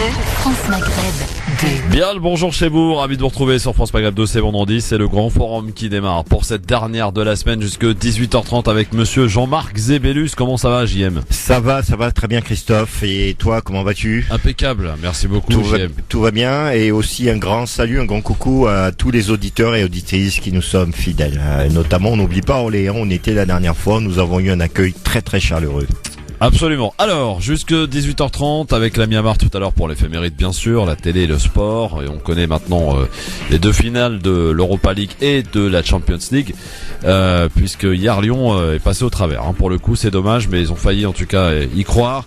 France Maghreb 2. Bien le bonjour chez vous, ravi de vous retrouver sur France Maghreb 2, c'est vendredi, c'est le grand forum qui démarre pour cette dernière de la semaine jusque 18h30 avec monsieur Jean-Marc Zébellus. Comment ça va JM? Ça va très bien Christophe, et toi comment vas-tu? Impeccable, merci beaucoup JM. Tout va bien, et aussi un grand salut, un grand coucou à tous les auditeurs et auditrices qui nous sommes fidèles. Notamment, on n'oublie pas Orléans, on était la dernière fois, nous avons eu un accueil très très chaleureux. Absolument. Alors, jusque 18h30 avec l'ami Amar tout à l'heure pour l'éphéméride bien sûr, la télé et le sport. Et on connaît maintenant les deux finales de l'Europa League et de la Champions League. Puisque hier Lyon est passé au travers. Pour le coup, c'est dommage, mais ils ont failli en tout cas y croire.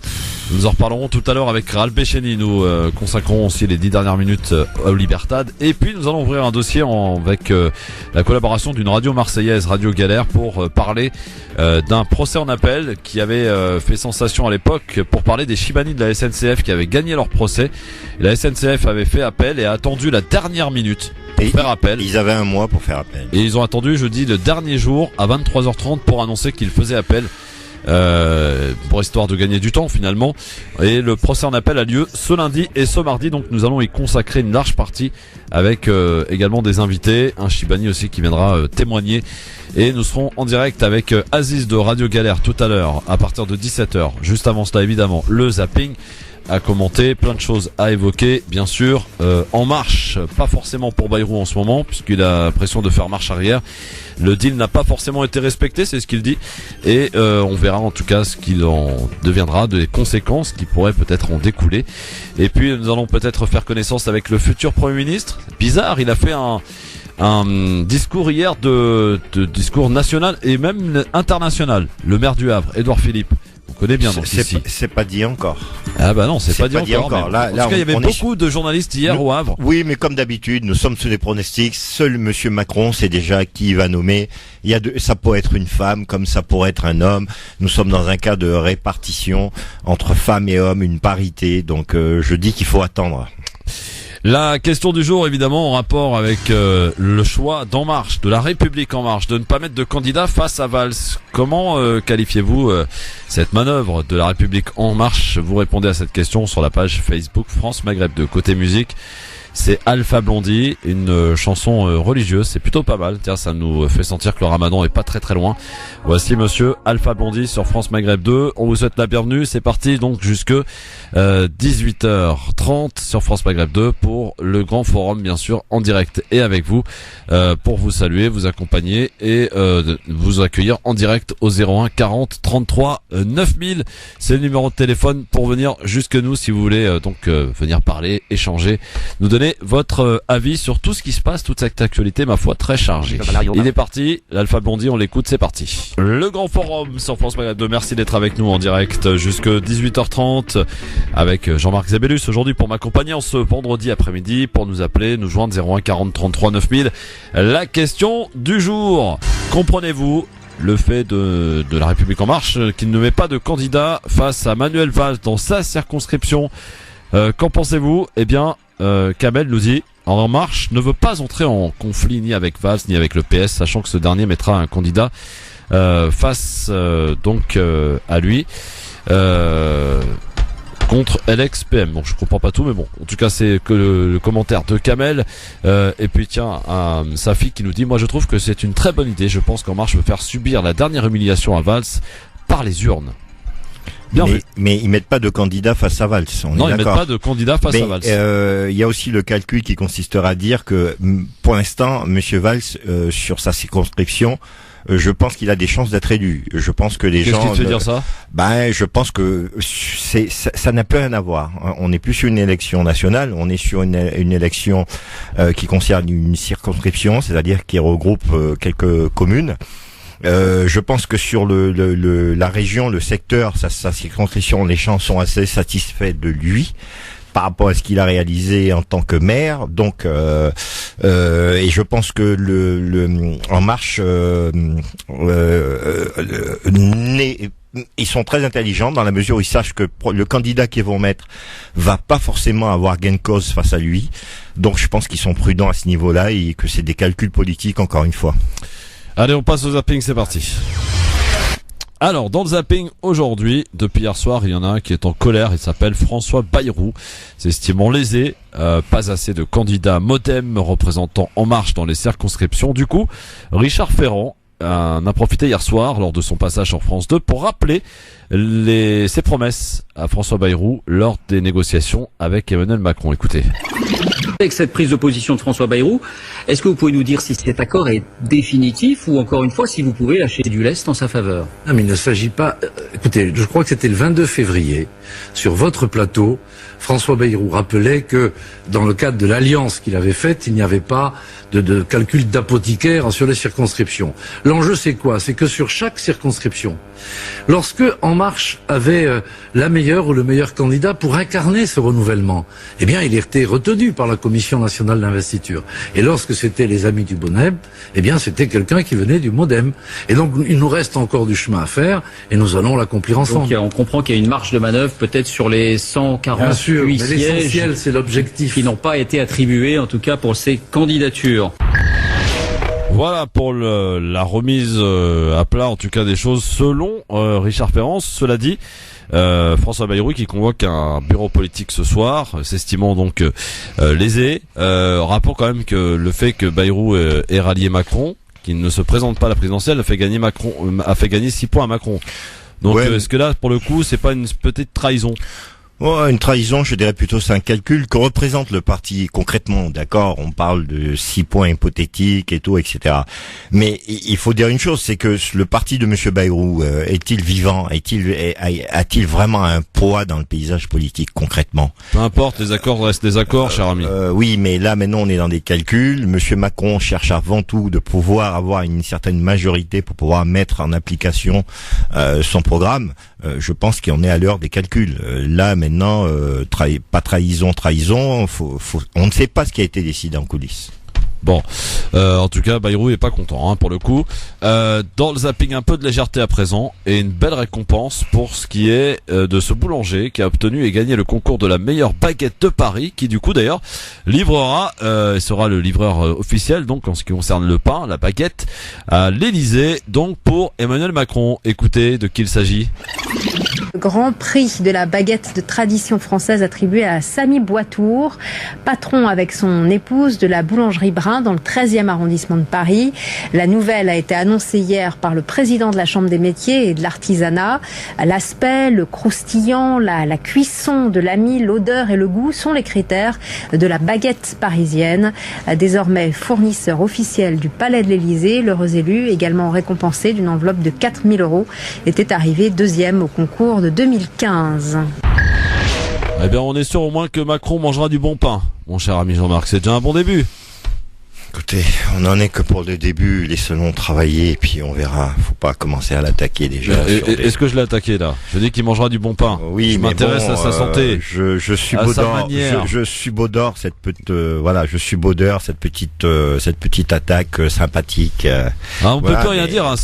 Nous en reparlerons tout à l'heure avec Ralph Bécheny. Nous consacrons aussi les 10 dernières minutes au Libertad. Et puis nous allons ouvrir un dossier avec la collaboration d'une radio marseillaise, Radio Galère, pour parler d'un procès en appel qui avait fait sensation à l'époque pour parler des Chibani de la SNCF qui avaient gagné leur procès. Et la SNCF avait fait appel et a attendu la dernière minute pour faire appel. Ils avaient un mois pour faire appel. Et ils ont attendu jeudi le dernier jour à 23h30 pour annoncer qu'ils faisaient appel. Pour histoire de gagner du temps finalement, et le procès en appel a lieu ce lundi et ce mardi, donc nous allons y consacrer une large partie avec également des invités, un Chibani aussi qui viendra témoigner, et nous serons en direct avec Aziz de Radio Galère tout à l'heure à partir de 17h. Juste avant cela évidemment le zapping à commenter, plein de choses à évoquer, bien sûr. En marche, pas forcément pour Bayrou en ce moment, puisqu'il a l'impression de faire marche arrière. Le deal n'a pas forcément été respecté, c'est ce qu'il dit. Et on verra en tout cas ce qu'il en deviendra, des conséquences qui pourraient peut-être en découler. Et puis nous allons peut-être faire connaissance avec le futur Premier ministre. Bizarre, il a fait un discours hier de discours national et même international. Le maire du Havre, Édouard Philippe. On connaît bien donc ici. C'est pas dit encore. Ah bah non, c'est pas dit encore. Là, en tout cas, il y avait beaucoup de journalistes hier au Havre. Oui, mais comme d'habitude, nous sommes sous des pronostics. Seul monsieur Macron sait déjà qui il va nommer. Ça pourrait être une femme, comme ça pourrait être un homme. Nous sommes dans un cas de répartition entre femmes et hommes, une parité. Donc, je dis qu'il faut attendre. La question du jour, évidemment, en rapport avec le choix d'En Marche, de la République En Marche, de ne pas mettre de candidat face à Valls. Comment qualifiez-vous cette manœuvre de la République En Marche? Vous répondez à cette question sur la page Facebook France Maghreb 2. Côté musique, c'est Alpha Blondy, une chanson religieuse, c'est plutôt pas mal. Tiens, ça nous fait sentir que le Ramadan est pas très très loin. Voici monsieur Alpha Blondy sur France Maghreb 2. On vous souhaite la bienvenue. C'est parti donc jusque 18h30 sur France Maghreb 2 pour le grand forum, bien sûr, en direct et avec vous, pour vous saluer, vous accompagner et vous accueillir en direct au 01 40 33 9000. C'est le numéro de téléphone pour venir jusque nous si vous voulez venir parler, échanger, nous donner votre avis sur tout ce qui se passe, toute cette actualité, ma foi, très chargée. Il est parti, l'Alpha Blondy, on l'écoute, c'est parti. Le grand forum sur France Maghreb 2, merci d'être avec nous en direct jusque 18h30 avec Jean-Marc Zébellus aujourd'hui pour m'accompagner en ce vendredi après-midi, pour nous appeler, nous joindre 01 40 33 9000. La question du jour, comprenez-vous le fait de la République En Marche qui ne met pas de candidat face à Manuel Valls dans sa circonscription? Qu'en pensez-vous? Eh bien, Kamel nous dit En Marche ne veut pas entrer en conflit ni avec Valls ni avec le PS, sachant que ce dernier mettra un candidat face à lui contre LXPM. Bon, je comprends pas tout, mais bon, en tout cas c'est que le commentaire de Kamel. Et puis tiens, Safi qui nous dit moi je trouve que c'est une très bonne idée. Je pense qu'En Marche veut faire subir la dernière humiliation à Valls par les urnes. Mais ils mettent pas de candidat face à Valls. Non, ils mettent pas de candidat face à Valls. Il y a aussi le calcul qui consistera à dire que, pour l'instant, monsieur Valls, sur sa circonscription, je pense qu'il a des chances d'être élu. Je pense que les gens. Qu'est-ce qui te fait dire ça? Je pense que ça n'a plus rien à voir. On n'est plus sur une élection nationale, on est sur une élection qui concerne une circonscription, c'est-à-dire qui regroupe quelques communes. Je pense que sur la région, le secteur, sa circonscription, les gens sont assez satisfaits de lui par rapport à ce qu'il a réalisé en tant que maire. Donc, et je pense que En Marche ils sont très intelligents dans la mesure où ils sachent que le candidat qu'ils vont mettre va pas forcément avoir gain de cause face à lui. Donc, je pense qu'ils sont prudents à ce niveau-là et que c'est des calculs politiques encore une fois. Allez, on passe au zapping, c'est parti. Alors, dans le zapping aujourd'hui, depuis hier soir, il y en a un qui est en colère, il s'appelle François Bayrou, s'estimant lésé, pas assez de candidats MoDem représentant En Marche dans les circonscriptions. Du coup, Richard Ferrand en a profité hier soir lors de son passage sur France 2 pour rappeler ses promesses à François Bayrou lors des négociations avec Emmanuel Macron. Écoutez. Avec cette prise de position de François Bayrou, est-ce que vous pouvez nous dire si cet accord est définitif ou encore une fois si vous pouvez lâcher du lest en sa faveur? Non, mais il ne s'agit pas... Écoutez, je crois que c'était le 22 février, sur votre plateau, François Bayrou rappelait que dans le cadre de l'alliance qu'il avait faite, il n'y avait pas de calcul d'apothicaire sur les circonscriptions. L'enjeu, c'est quoi? C'est que sur chaque circonscription, lorsque En Marche avait la meilleure ou le meilleur candidat pour incarner ce renouvellement, eh bien, il était retenu par la Commission nationale d'investiture. Et lorsque c'était les amis du Bonnet, eh bien, c'était quelqu'un qui venait du MoDem. Et donc, il nous reste encore du chemin à faire et nous allons l'accomplir ensemble. Donc, on comprend qu'il y a une marge de manœuvre peut-être sur les 148 sièges. L'essentiel, c'est l'objectif. Qui n'ont pas été attribués, en tout cas, pour ces candidatures. Voilà pour la remise à plat, en tout cas des choses selon Richard Ferrand. Cela dit, François Bayrou qui convoque un bureau politique ce soir, s'estimant donc lésé. Rappelons quand même que le fait que Bayrou ait rallié Macron, qu'il ne se présente pas à la présidentielle, a fait gagner 6 points à Macron. Donc est-ce que là, pour le coup, c'est pas une petite trahison? Oh, une trahison, je dirais plutôt c'est un calcul que représente le parti concrètement, d'accord, on parle de 6 points hypothétiques et tout, etc. Mais il faut dire une chose, c'est que le parti de Monsieur Bayrou, est-il vivant, a-t-il vraiment un poids dans le paysage politique concrètement? Peu importe, les accords restent des accords, cher ami. Oui, mais là maintenant on est dans des calculs. Monsieur Macron cherche avant tout de pouvoir avoir une certaine majorité pour pouvoir mettre en application son programme. Je pense qu'on est à l'heure des calculs. Là maintenant, pas trahison, on ne sait pas ce qui a été décidé en coulisses. Bon, en tout cas, Bayrou est pas content, hein, pour le coup. Dans le zapping, un peu de légèreté à présent et une belle récompense pour ce qui est de ce boulanger qui a obtenu et gagné le concours de la meilleure baguette de Paris, qui du coup d'ailleurs sera le livreur officiel, donc en ce qui concerne le pain, la baguette, à l'Élysée, donc pour Emmanuel Macron. Écoutez de qui il s'agit. Le grand prix de la baguette de tradition française attribué à Samy Boitour, patron avec son épouse de la boulangerie Brun dans le 13e arrondissement de Paris. La nouvelle a été annoncée hier par le président de la Chambre des métiers et de l'artisanat. L'aspect, le croustillant, la cuisson de l'ami, l'odeur et le goût sont les critères de la baguette parisienne. Désormais fournisseur officiel du Palais de l'Élysée, l'heureux élu, également récompensé d'une enveloppe de 4 000 €, était arrivé 2e au concours de 2015. Eh bien, on est sûr au moins que Macron mangera du bon pain, mon cher ami Jean-Marc. C'est déjà un bon début. Écoutez, on n'en est que pour le début, laissons-le travailler et puis on verra. Faut pas commencer à l'attaquer déjà. Est-ce que je l'ai attaqué là? Je dis qu'il mangera du bon pain. Oui, je m'intéresse à sa santé. Je subodore cette petite attaque sympathique. On peut plus rien dire. Hein.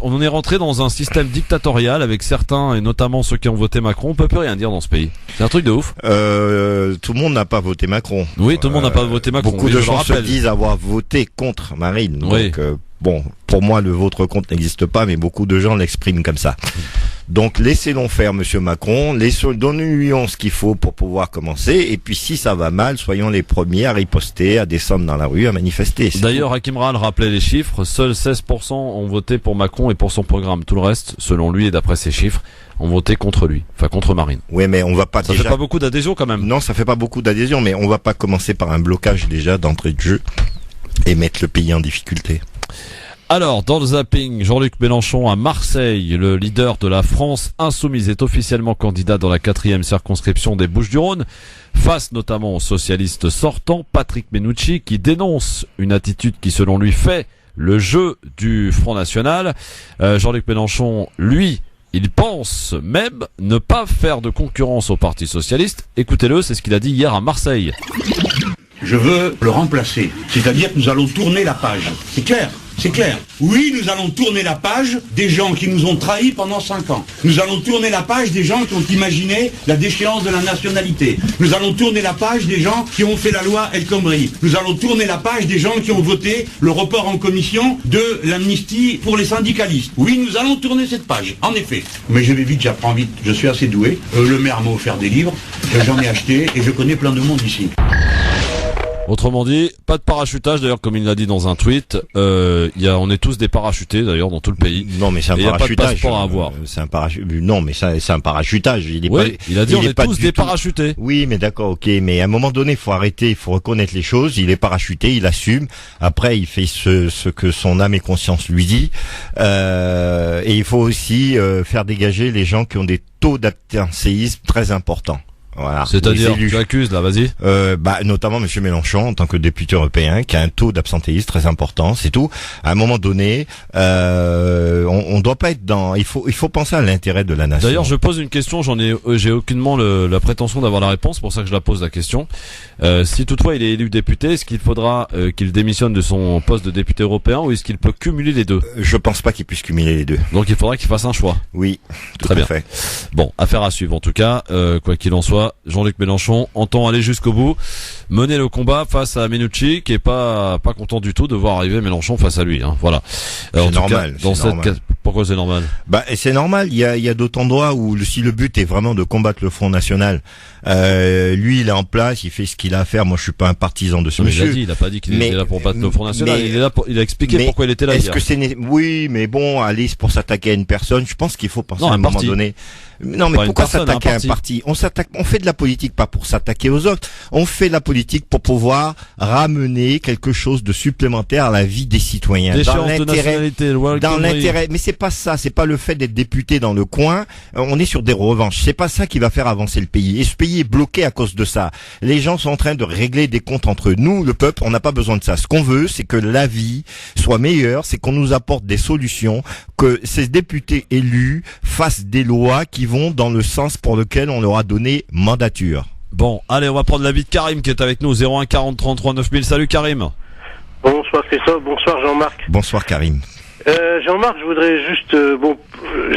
On est rentré dans un système dictatorial avec certains et notamment ceux qui ont voté Macron. On peut plus rien dire dans ce pays. C'est un truc de ouf. Tout le monde n'a pas voté Macron. Oui, tout le monde n'a pas voté Macron. Beaucoup de gens se disent avoir voté contre Marine. Oui. Donc, bon, pour moi, le votre contre n'existe pas, mais beaucoup de gens l'expriment comme ça. Donc, laissez-le faire, Monsieur Macron. Donnez-lui ce qu'il faut pour pouvoir commencer. Et puis, si ça va mal, soyons les premiers à riposter, à descendre dans la rue, à manifester. D'ailleurs, Hakim Rahal rappelait les chiffres. Seuls 16% ont voté pour Macron et pour son programme. Tout le reste, selon lui et d'après ses chiffres, ont voté contre lui. Enfin, contre Marine. Oui, mais on va pas Ça fait pas beaucoup d'adhésion quand même. Non, ça fait pas beaucoup d'adhésion, mais on va pas commencer par un blocage déjà d'entrée de jeu et mettre le pays en difficulté. Alors, dans le zapping, Jean-Luc Mélenchon à Marseille, le leader de la France insoumise, est officiellement candidat dans la 4e circonscription des Bouches-du-Rhône, face notamment au socialiste sortant, Patrick Mennucci, qui dénonce une attitude qui, selon lui, fait le jeu du Front National. Jean-Luc Mélenchon, lui, il pense même ne pas faire de concurrence au Parti Socialiste. Écoutez-le, c'est ce qu'il a dit hier à Marseille. Je veux le remplacer, c'est-à-dire que nous allons tourner la page. C'est clair. c'est clair. Oui, nous allons tourner la page des gens qui nous ont trahis pendant 5 ans. Nous allons tourner la page des gens qui ont imaginé la déchéance de la nationalité. Nous allons tourner la page des gens qui ont fait la loi El Khomri. Nous allons tourner la page des gens qui ont voté le report en commission de l'amnistie pour les syndicalistes. Oui, nous allons tourner cette page, en effet. Mais je vais vite, j'apprends vite, je suis assez doué. Le maire m'a offert des livres, j'en ai acheté et je connais plein de monde ici. Autrement dit, pas de parachutage d'ailleurs, comme il l'a dit dans un tweet. On est tous des parachutés d'ailleurs dans tout le pays. Non, mais c'est un parachutage. Il n'y a pas de passeport à avoir. C'est un Non, mais ça, c'est un parachutage. Il a dit on est tous des parachutés. Oui, mais d'accord, ok. Mais à un moment donné, il faut arrêter, il faut reconnaître les choses. Il est parachuté, il assume. Après, il fait ce que son âme et conscience lui dit. Et il faut aussi faire dégager les gens qui ont des taux d'abstentéisme très importants. Voilà. C'est-à-dire, tu accuses là, vas-y. Notamment Monsieur Mélenchon en tant que député européen, qui a un taux d'absentéisme très important, c'est tout. À un moment donné, on doit pas être dans. Il faut penser à l'intérêt de la nation. D'ailleurs, je pose une question. J'ai aucunement la prétention d'avoir la réponse. C'est pour ça que je la pose la question. Si toutefois il est élu député, est-ce qu'il faudra qu'il démissionne de son poste de député européen ou est-ce qu'il peut cumuler les deux? Je pense pas qu'il puisse cumuler les deux. Donc il faudra qu'il fasse un choix. Oui, très bien. Fait. Bon, affaire à suivre en tout cas. Quoi qu'il en soit, Jean-Luc Mélenchon entend aller jusqu'au bout, mener le combat face à Menucci, qui est pas content du tout de voir arriver Mélenchon face à lui. Hein. Voilà. C'est normal. Pourquoi c'est normal? C'est normal. Il y a d'autres endroits où si le but est vraiment de combattre le Front National, lui il est en place, il fait ce qu'il a à faire. Moi je suis pas un partisan de ce monsieur. Il a pas dit qu'il était là pour battre le Front National. Il a expliqué pourquoi il était là. Est-ce que oui, mais bon, aller pour s'attaquer à une personne, je pense qu'il faut penser à un moment donné. Non, mais pourquoi s'attaquer à un parti? On fait de la politique pas pour s'attaquer aux autres. On fait de la politique pour pouvoir ramener quelque chose de supplémentaire à la vie des citoyens. Dans l'intérêt. Mais c'est pas ça. C'est pas le fait d'être député dans le coin. On est sur des revanches. C'est pas ça qui va faire avancer le pays. Et ce pays est bloqué à cause de ça. Les gens sont en train de régler des comptes entre nous, le peuple. On n'a pas besoin de ça. Ce qu'on veut, c'est que la vie soit meilleure. C'est qu'on nous apporte des solutions. Que ces députés élus fassent des lois qui vont dans le sens pour lequel on leur a donné mandature. Bon, allez, on va prendre l'avis de Karim qui est avec nous, 01 40 33 9000. Salut Karim. Bonsoir Christophe, bonsoir Jean-Marc. Bonsoir Karim. Jean-Marc, je voudrais juste,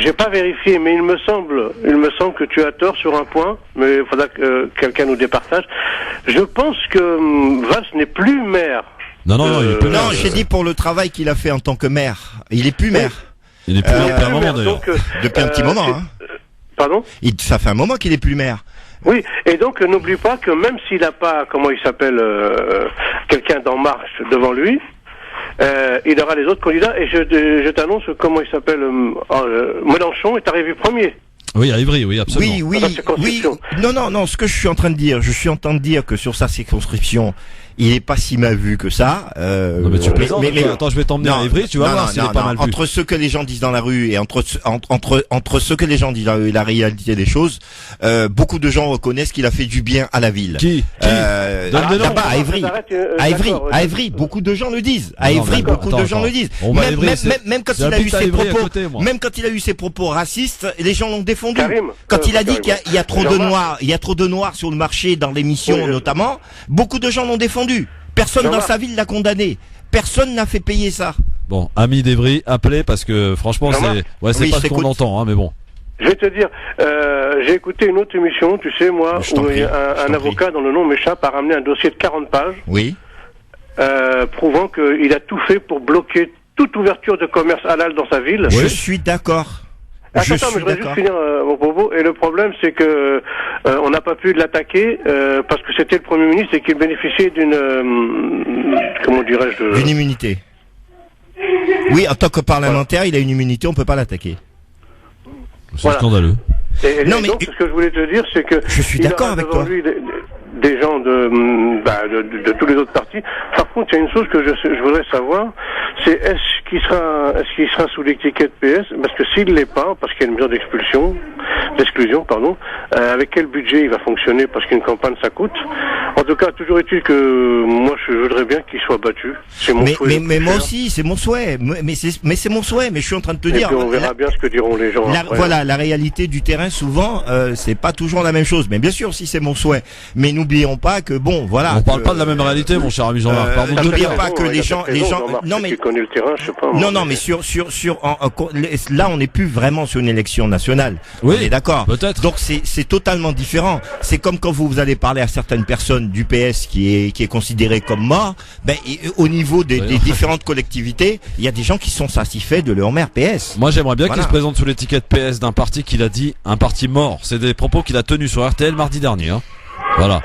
j'ai pas vérifié, mais il me semble que tu as tort sur un point, mais il faudra que quelqu'un nous départage. Je pense que Valls n'est plus maire. Non, il est plus maire. Non, j'ai dit pour le travail qu'il a fait en tant que maire. Il est plus maire. Il est plus maire depuis un moment d'ailleurs. Depuis un petit moment, hein. Pardon? Ça fait un moment qu'il est plus maire. Oui, et donc n'oublie pas que même s'il n'a pas, comment il s'appelle, quelqu'un d'En Marche devant lui, il aura les autres candidats, et je t'annonce comment il s'appelle, Mélenchon est arrivé premier. Oui, à Ivry, oui, absolument. Oui. Non, ce que je suis en train de dire, que sur sa circonscription, il est pas si mal vu que ça. Non, mais tu plaisantes. Attends, je vais t'emmener à Ivry, tu vas voir s'il est pas mal vu. Entre ce que les gens disent dans la rue et entre ce que les gens disent dans la rue et la réalité des choses, beaucoup de gens reconnaissent qu'il a fait du bien à la ville. Qui là-bas, à Ivry, beaucoup de gens le disent. À Ivry, beaucoup de gens le disent. Même quand il a eu ses propos, même quand il a eu ses propos racistes, les gens l'ont défendu. Quand il a dit qu'il y a trop de noirs sur le marché dans l'émission notamment, beaucoup de gens l'ont défendu. Personne dans sa ville l'a condamné. Personne n'a fait payer ça. Bon, ami d'Evry, appelez parce que franchement c'est pas ce qu'on entend, hein, mais bon. Je vais te dire, j'ai écouté une autre émission, tu sais moi, où un avocat dont le nom m'échappe a ramené un dossier de 40 pages. Oui. Prouvant qu'il a tout fait pour bloquer toute ouverture de commerce halal dans sa ville. Je suis d'accord. Mais je voudrais juste finir mon propos. Et le problème, c'est que on n'a pas pu l'attaquer parce que c'était le Premier ministre et qu'il bénéficiait d'une d'une immunité. Oui, en tant que parlementaire, il a une immunité, on peut pas l'attaquer. C'est scandaleux. Donc, ce que je voulais te dire, c'est que je suis d'accord avec toi. Lui, des gens de tous les autres partis. Par contre, il y a une chose que je voudrais savoir, c'est est-ce qu'il sera sous l'étiquette PS, parce que s'il l'est pas, parce qu'il y a une mesure d'exclusion, avec quel budget il va fonctionner, parce qu'une campagne ça coûte. En tout cas, toujours est-il que moi, je voudrais bien qu'il soit battu. C'est mon souhait. Mais moi aussi, c'est mon souhait. Mais c'est mon souhait. Mais je suis en train de te dire. Puis on verra bien ce que diront les gens. Après. Voilà, la réalité du terrain, souvent, c'est pas toujours la même chose. Mais bien sûr, si c'est mon souhait. Mais n'oublions pas que bon, voilà. On parle pas de la même réalité, mon cher ami Jean-Marc. Pardon de te n'oublions dire. pas que les gens, non mais. Qui connaît le terrain, je sais pas. Non, mais là, on n'est plus vraiment sur une élection nationale. Oui, on est d'accord. Peut-être. Donc c'est totalement différent. C'est comme quand vous allez parler à certaines personnes du PS qui est considéré comme mort. Ben, au niveau des différentes collectivités, il y a des gens qui sont satisfaits de leur maire PS. Moi, j'aimerais bien qu'il se présente sous l'étiquette PS d'un parti qu'il a dit un parti mort. C'est des propos qu'il a tenus sur RTL mardi dernier. Hein. Voilà.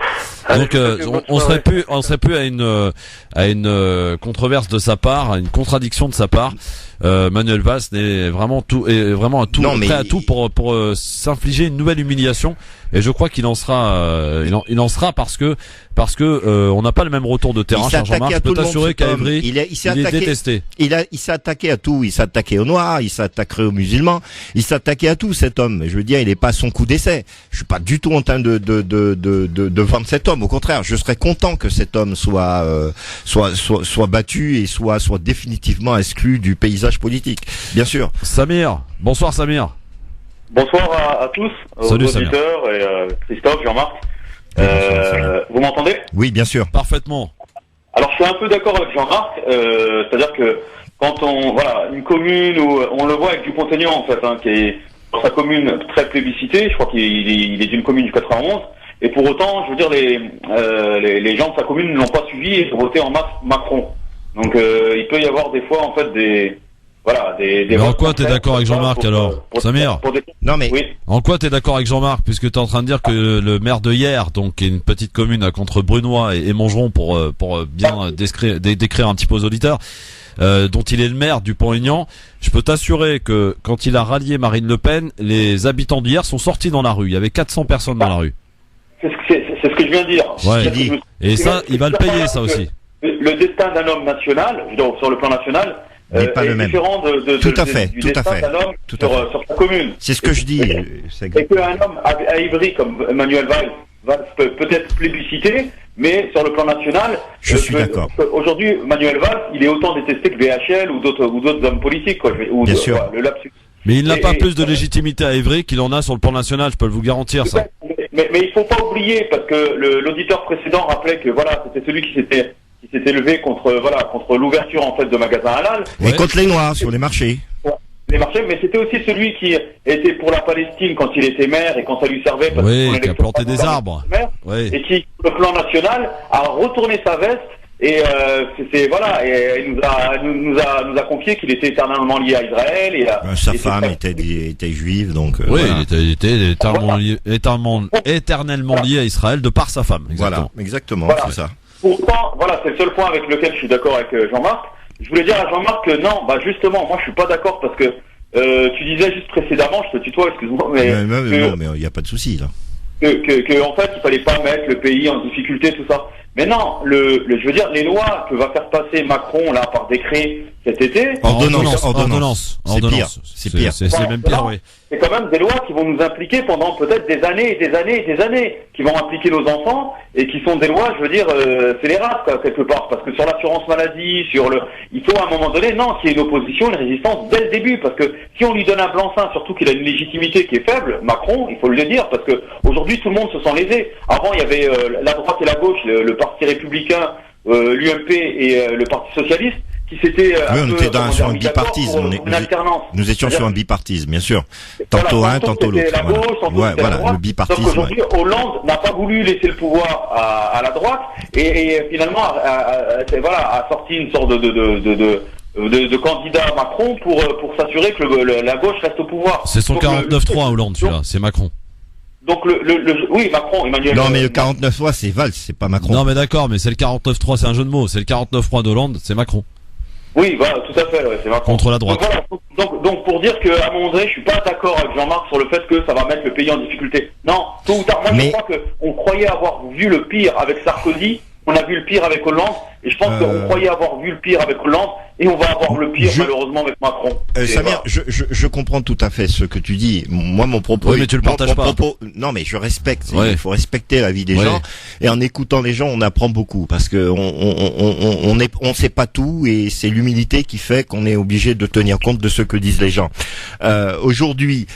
Donc on serait plus à une controverse de sa part, à une contradiction de sa part. Manuel Valls est vraiment prêt à tout pour s'infliger une nouvelle humiliation, et je crois qu'il en sera parce que on n'a pas le même retour de terrain, cher Jean-Marc. Je peux t'assurer qu'à Évry, il est détesté. Il s'est attaqué à tout. Il s'est attaqué aux Noirs, il s'est attaqué aux musulmans, il s'est attaqué à tout, cet homme. Je veux dire, il est pas à son coup d'essai. Je suis pas du tout en train de vendre cet homme. Au contraire, je serais content que cet homme soit battu et soit définitivement exclu du paysage politique. Bien sûr. Samir. Bonsoir Samir. Bonsoir à tous, salut, aux auditeurs et Christophe, Jean-Marc. Vous m'entendez? Oui, bien sûr. Parfaitement. Alors je suis un peu d'accord avec Jean-Marc, c'est-à-dire que quand une commune où on le voit avec Dupont-Aignan en fait, qui est dans sa commune très plébiscitée, je crois qu'il est d'une commune du 91, et pour autant, je veux dire, les gens de sa commune ne l'ont pas suivi et ont voté en masse Macron. Donc il peut y avoir des fois en fait des mais en quoi t'es d'accord avec Jean-Marc alors, Samir? Non mais oui. En quoi t'es d'accord avec Jean-Marc, puisque t'es en train de dire que le maire de Hyères, donc qui est une petite commune à contre Brunois et Montgeron pour bien décrire un petit peu aux auditeurs, dont il est le maire du Pont-Aignan, je peux t'assurer que quand il a rallié Marine Le Pen, les habitants d'Hyères sont sortis dans la rue. Il y avait 400 personnes dans la rue. C'est ce que je viens de dire. Ouais. Et ça, il va le payer, ça aussi. Le destin d'un homme national, je veux dire, sur le plan national, n'est pas le même. Différent du destin d'un homme sur sa commune. C'est ce que je dis. Et qu'un homme à Ivry comme Manuel Valls peut être plébiscité, mais sur le plan national, je suis d'accord. Aujourd'hui, Manuel Valls, il est autant détesté que BHL ou d'autres hommes politiques, quoi. Bien sûr. Le lapsus. Mais il n'a pas plus de légitimité à Ivry qu'il en a sur le plan national, je peux vous garantir ça. Mais il faut pas oublier, parce que l'auditeur précédent rappelait que c'était celui qui s'était levé contre l'ouverture en fait de magasins halal. Et contre les Noirs sur les marchés. Les marchés, mais c'était aussi celui qui était pour la Palestine quand il était maire et quand ça lui servait. Parce qui a planté des arbres. Et qui, sur le plan national, a retourné sa veste et et nous a confié qu'il était éternellement lié à Israël et sa femme était juive, donc il était éternellement lié à Israël de par sa femme. Exactement, c'est ça. Pourtant, c'est le seul point avec lequel je suis d'accord avec Jean-Marc. Je voulais dire à Jean-Marc que non, justement, moi je suis pas d'accord parce que tu disais juste précédemment, je te tutoie, excuse-moi, mais non, mais il y a pas de souci là. Que en fait, il fallait pas mettre le pays en difficulté, tout ça. Mais non, je veux dire, les lois que va faire passer Macron là par décret cet été. Ordonnance. C'est pire. C'est même pire, oui. C'est quand même des lois qui vont nous impliquer pendant peut-être des années et des années et des années, qui vont impliquer nos enfants et qui sont des lois, je veux dire, scélérates, quoi, quelque part. Parce que sur l'assurance maladie, il faut à un moment donné, qu'il y ait une opposition, une résistance dès le début. Parce que si on lui donne un blanc-seing, surtout qu'il a une légitimité qui est faible, Macron, il faut le dire, parce que aujourd'hui tout le monde se sent lésé. Avant, il y avait la droite et la gauche, le Parti républicain, l'UMP et le Parti socialiste, qui s'était on était sur un bipartisme. Nous étions sur un bipartisme, bien sûr. Tantôt un, tantôt l'autre. Le bipartisme. Donc aujourd'hui, Hollande n'a pas voulu laisser le pouvoir à la droite et finalement a sorti une sorte de candidat à Macron pour s'assurer que la gauche reste au pouvoir. C'est son 49-3 Hollande, celui-là, c'est Macron. Donc oui, Macron, Emmanuel. Non, mais le 49-3 c'est Valls, c'est pas Macron. Non, mais d'accord, mais c'est le 49-3, c'est un jeu de mots. C'est le 49-3 d'Hollande, c'est Macron. Oui, tout à fait, c'est Macron. Contre la droite. Donc pour dire qu'à un moment donné, je suis pas d'accord avec Jean-Marc sur le fait que ça va mettre le pays en difficulté. Non, tôt ou tard, je crois qu'on croyait avoir vu le pire avec Sarkozy, On a vu le pire avec Hollande, et je pense qu'on croyait avoir vu le pire avec Hollande, et on va avoir le pire malheureusement avec Macron. Samir, je comprends tout à fait ce que tu dis. Moi, mon propos, oui, mais tu le partages pas. Non, mais je respecte. Ouais. Il faut respecter la vie des gens, et en écoutant les gens, on apprend beaucoup, parce que on sait pas tout, et c'est l'humilité qui fait qu'on est obligé de tenir compte de ce que disent les gens. Aujourd'hui,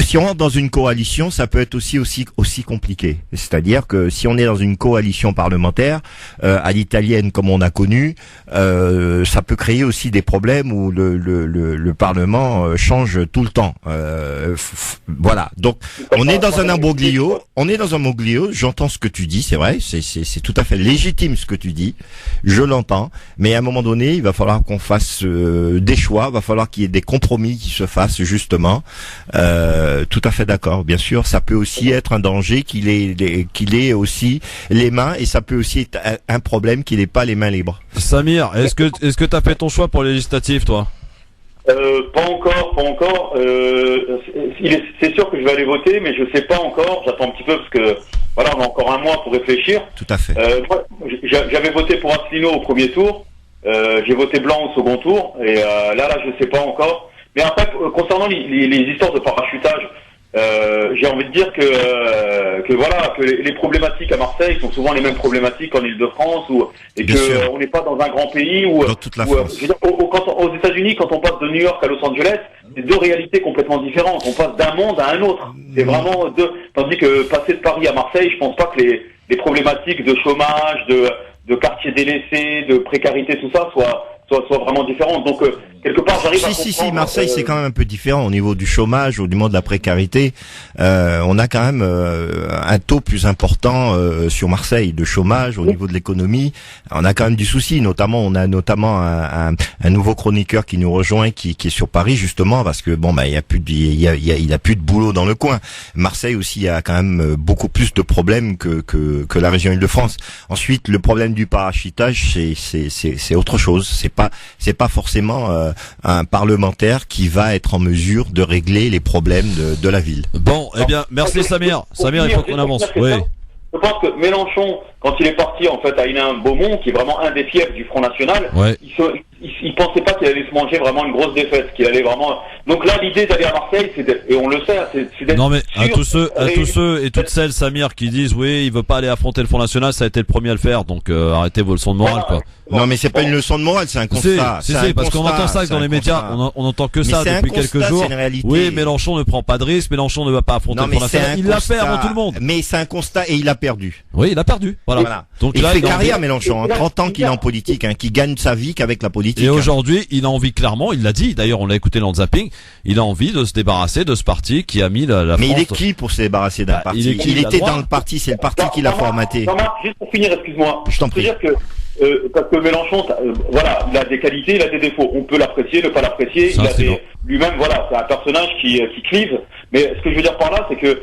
si on rentre dans une coalition, ça peut être aussi compliqué. C'est-à-dire que si on est dans une coalition parlementaire, à l'italienne comme on a connu, ça peut créer aussi des problèmes où le Parlement change tout le temps. Voilà. Donc on est dans un imbroglio. J'entends ce que tu dis, c'est vrai, c'est tout à fait légitime ce que tu dis. Je l'entends, mais à un moment donné, il va falloir qu'on fasse des choix. Il va falloir qu'il y ait des compromis qui se fassent justement. Tout à fait d'accord. Bien sûr, ça peut aussi être un danger qu'il ait aussi les mains, et ça peut aussi être un problème qu'il n'ait pas les mains libres. Samir, est-ce que t'as fait ton choix pour les législatives, toi? Pas encore. C'est sûr que je vais aller voter, mais je sais pas encore. J'attends un petit peu parce que voilà, on a encore un mois pour réfléchir. Tout à fait. Moi, j'avais voté pour Asselineau au premier tour. J'ai voté blanc au second tour, et là, je sais pas encore. Mais après, concernant les histoires de parachutage, j'ai envie de dire que voilà, que les problématiques à Marseille sont souvent les mêmes problématiques qu'en Île-de-France, et que on n'est pas dans un grand pays où, dans toute la France. Je veux dire, aux États-Unis, quand on passe de New York à Los Angeles, c'est deux réalités complètement différentes. On passe d'un monde à un autre. C'est vraiment deux. Tandis que passer de Paris à Marseille, je pense pas que les problématiques de chômage, de quartiers délaissés, de précarité, tout ça soient vraiment différentes. Donc quelque part, j'arrive à comprendre. Si, Marseille, c'est quand même un peu différent au niveau du chômage, au niveau de la précarité. On a quand même un taux plus important sur Marseille de chômage au niveau de l'économie. On a quand même du souci, on a notamment un nouveau chroniqueur qui nous rejoint, qui est sur Paris justement, parce que il a plus de boulot dans le coin. Marseille aussi a quand même beaucoup plus de problèmes que la région Île-de-France. Ensuite, le problème du parachutage, c'est autre chose. C'est pas forcément un parlementaire qui va être en mesure de régler les problèmes de la ville. Bon, eh bien, merci Samir. Samir, il faut qu'on avance. Oui. Je pense que Mélenchon, quand il est parti en fait à Hénin-Beaumont, qui est vraiment un des fiefs du Front National, il pensait pas qu'il allait se manger vraiment une grosse défaite, qu'il allait vraiment. Donc là, l'idée d'aller à Marseille, et on le sait, c'est d'être. Non mais à tous ceux et toutes celles, Samir, qui disent oui, il veut pas aller affronter le Front National, ça a été le premier à le faire, donc arrêtez vos leçons de morale, quoi. Non mais c'est pas une leçon de morale, c'est un constat. C'est parce qu'on entend ça dans les médias, on entend que ça depuis quelques jours. Oui, Mélenchon ne prend pas de risque, Mélenchon ne va pas affronter le Front National. Il l'a fait avant tout le monde. Mais c'est un constat, et il a perdu. Oui, il a perdu. Voilà. Donc il fait carrière, Mélenchon, 30 ans qu'il est en politique, qui gagne sa vie qu'avec la politique. Et aujourd'hui, il a envie clairement, il l'a dit, d'ailleurs on l'a écouté dans le zapping, il a envie de se débarrasser de ce parti qui a mis la France. Mais il est qui pour se débarrasser d'un parti? Il était dans le parti, c'est le parti qui l'a formaté. Juste pour finir, excuse-moi. Je t'en prie. C'est-à-dire que parce que Mélenchon, voilà, il a des qualités, il a des défauts. On peut l'apprécier, ne pas l'apprécier. Lui-même, voilà, c'est un personnage qui clive. Mais ce que je veux dire par là, c'est que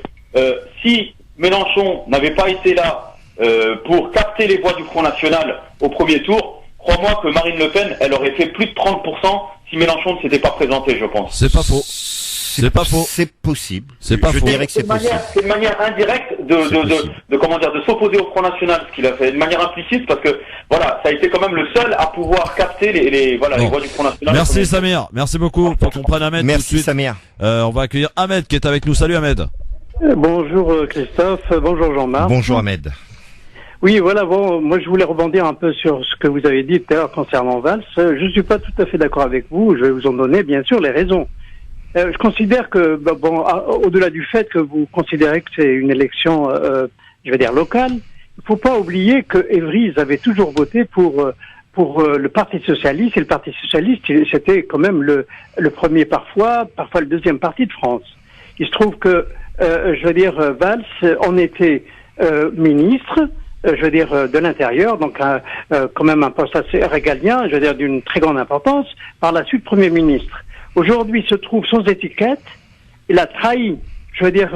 si Mélenchon n'avait pas été là pour capter les voix du Front National au premier tour, crois-moi que Marine Le Pen, elle aurait fait plus de 30% si Mélenchon ne s'était pas présenté, je pense. C'est pas faux. C'est pas faux. C'est possible. C'est pas faux. Je dirais que c'est possible. C'est une manière indirecte de s'opposer au Front National, ce qu'il a fait. De manière implicite, parce que, voilà, ça a été quand même le seul à pouvoir capter les voix du Front National. Merci Samir. Merci beaucoup. Pour qu'on prenne Ahmed. Merci Samir. On va accueillir Ahmed qui est avec nous. Salut Ahmed. Bonjour Christophe. Bonjour Jean-Marc. Bonjour Ahmed. Oui, voilà, moi je voulais rebondir un peu sur ce que vous avez dit tout à l'heure concernant Valls. Je suis pas tout à fait d'accord avec vous, je vais vous en donner bien sûr les raisons. Je considère que, au-delà du fait que vous considérez que c'est une élection, je vais dire locale, il faut pas oublier que Evry avait toujours voté pour le Parti Socialiste, et le Parti Socialiste, c'était quand même le premier parfois le deuxième parti de France. Il se trouve que, Valls en était ministre, de l'intérieur, donc quand même un poste assez régalien, d'une très grande importance, par la suite Premier ministre. Aujourd'hui, il se trouve sans étiquette, il a trahi je veux dire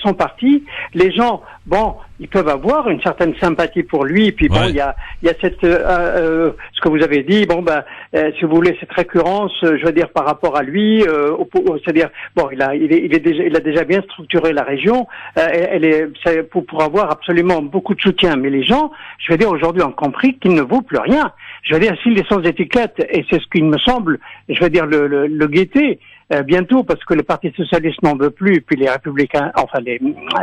son parti, les gens, bon, ils peuvent avoir une certaine sympathie pour lui, et puis bon, il y a cette, ce que vous avez dit, bon, si vous voulez, cette récurrence, je veux dire, par rapport à lui, c'est-à-dire, bon, il a déjà bien structuré la région, c'est pour avoir absolument beaucoup de soutien, mais les gens, je veux dire, aujourd'hui ont compris qu'il ne vaut plus rien. Je veux dire, s'il est sans étiquette, et c'est ce qu'il me semble, je veux dire, le guetter, bientôt, parce que le Parti socialiste n'en veut plus, et puis les Républicains, enfin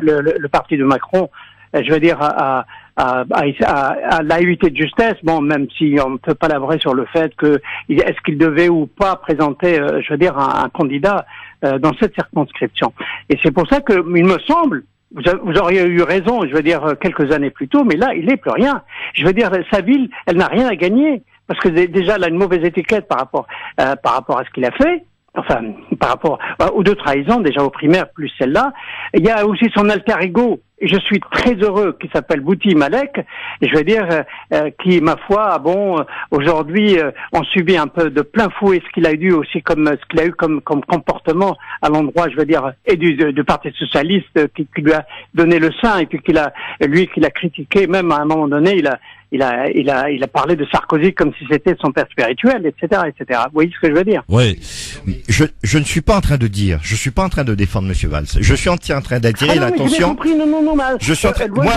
le parti de Macron, je veux dire, à la unité de justesse, bon, même si on ne peut pas l'avouer sur le fait que est-ce qu'il devait ou pas présenter, je veux dire, un candidat dans cette circonscription. Et c'est pour ça que, il me semble, vous auriez eu raison, je veux dire, quelques années plus tôt, mais là, il n'est plus rien. Je veux dire, sa ville, elle n'a rien à gagner, parce que déjà, elle a une mauvaise étiquette par rapport à ce qu'il a fait. Enfin, par rapport aux 2 trahisons, déjà aux primaires, plus celle-là. Il y a aussi son alter ego, et je suis très heureux, qui s'appelle Bouti Malek, et je veux dire, qui, ma foi, bon, aujourd'hui, ont subi un peu de plein fouet ce qu'il a eu aussi comme comportement à l'endroit, je veux dire, et du Parti socialiste, qui lui a donné le sein, et puis qu'il a critiqué, même à un moment donné, il a parlé de Sarkozy comme si c'était son père spirituel, etc., etc. Vous voyez ce que je veux dire? Oui. Je ne suis pas en train de dire, je suis pas en train de défendre Monsieur Valls. Je suis en train d'attirer l'attention. Je suis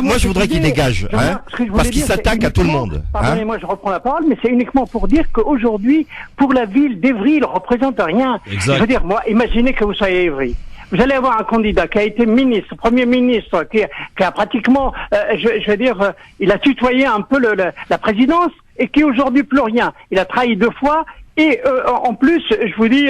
moi, je voudrais qu'il dégage, parce qu'il s'attaque à tout le monde. Pardonnez-moi, je reprends la parole, mais c'est uniquement pour dire qu'aujourd'hui, pour la ville d'Évry, il ne représente rien. Exact. Je veux dire, moi, imaginez que vous soyez à Évry. Vous allez avoir un candidat qui a été ministre, Premier ministre, qui a pratiquement, je veux dire, il a tutoyé un peu la présidence, et qui aujourd'hui plus rien. Il a trahi 2 fois. Et en plus, je vous dis,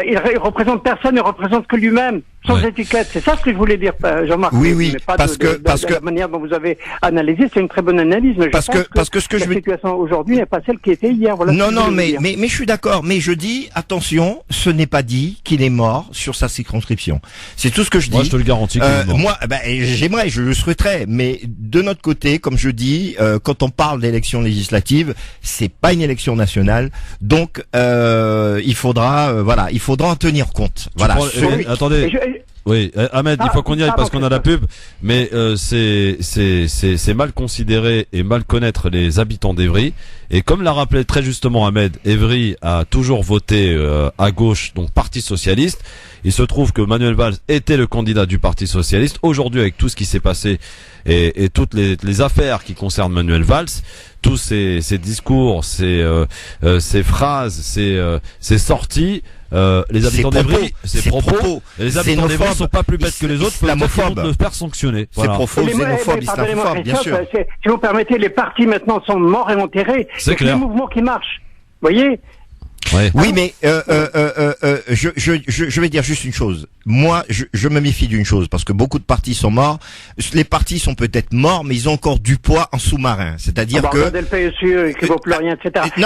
il représente personne, il représente que lui-même, sans étiquette. C'est ça ce que je voulais dire, Jean-Marc. Oui, mais pas parce que la manière dont vous avez analysé, c'est une très bonne analyse. Mais parce que ce que la je veux... situation aujourd'hui n'est pas celle qui était hier. Voilà Non, mais je suis d'accord. Mais je dis, attention, ce n'est pas dit qu'il est mort sur sa circonscription. C'est tout ce que je dis. Moi, je te le garantis. Moi, j'aimerais, je le souhaiterais, mais de notre côté, comme je dis, quand on parle d'élections législatives, c'est pas une élection nationale. Donc, il faudra en tenir compte. Voilà. Attendez. Oui, Ahmed, il faut qu'on y aille parce qu'on a la pub, mais c'est mal considérer et mal connaître les habitants d'Évry. Et comme l'a rappelé très justement Ahmed, Évry a toujours voté à gauche, donc Parti socialiste. Il se trouve que Manuel Valls était le candidat du Parti socialiste. Aujourd'hui, avec tout ce qui s'est passé et toutes les affaires qui concernent Manuel Valls, tous ces discours, ces phrases, ces sorties, les habitants d'Évry, ces propos, les habitants d'Évry ne sont pas plus bêtes que les autres, islamophobes, le faire sanctionner. Voilà. C'est profond, xénophobe, islamophobe, bien sûr. Si vous permettez, les partis maintenant sont morts et enterrés. C'est clair. Les mouvements qui marchent. Vous voyez? Ouais. Oui, mais je vais dire juste une chose. Moi, je me méfie d'une chose, parce que beaucoup de partis sont morts. Les partis sont peut-être morts, mais ils ont encore du poids en sous-marin. C'est-à-dire que... Regardez le PSU, qui vaut plus rien, etc. Mais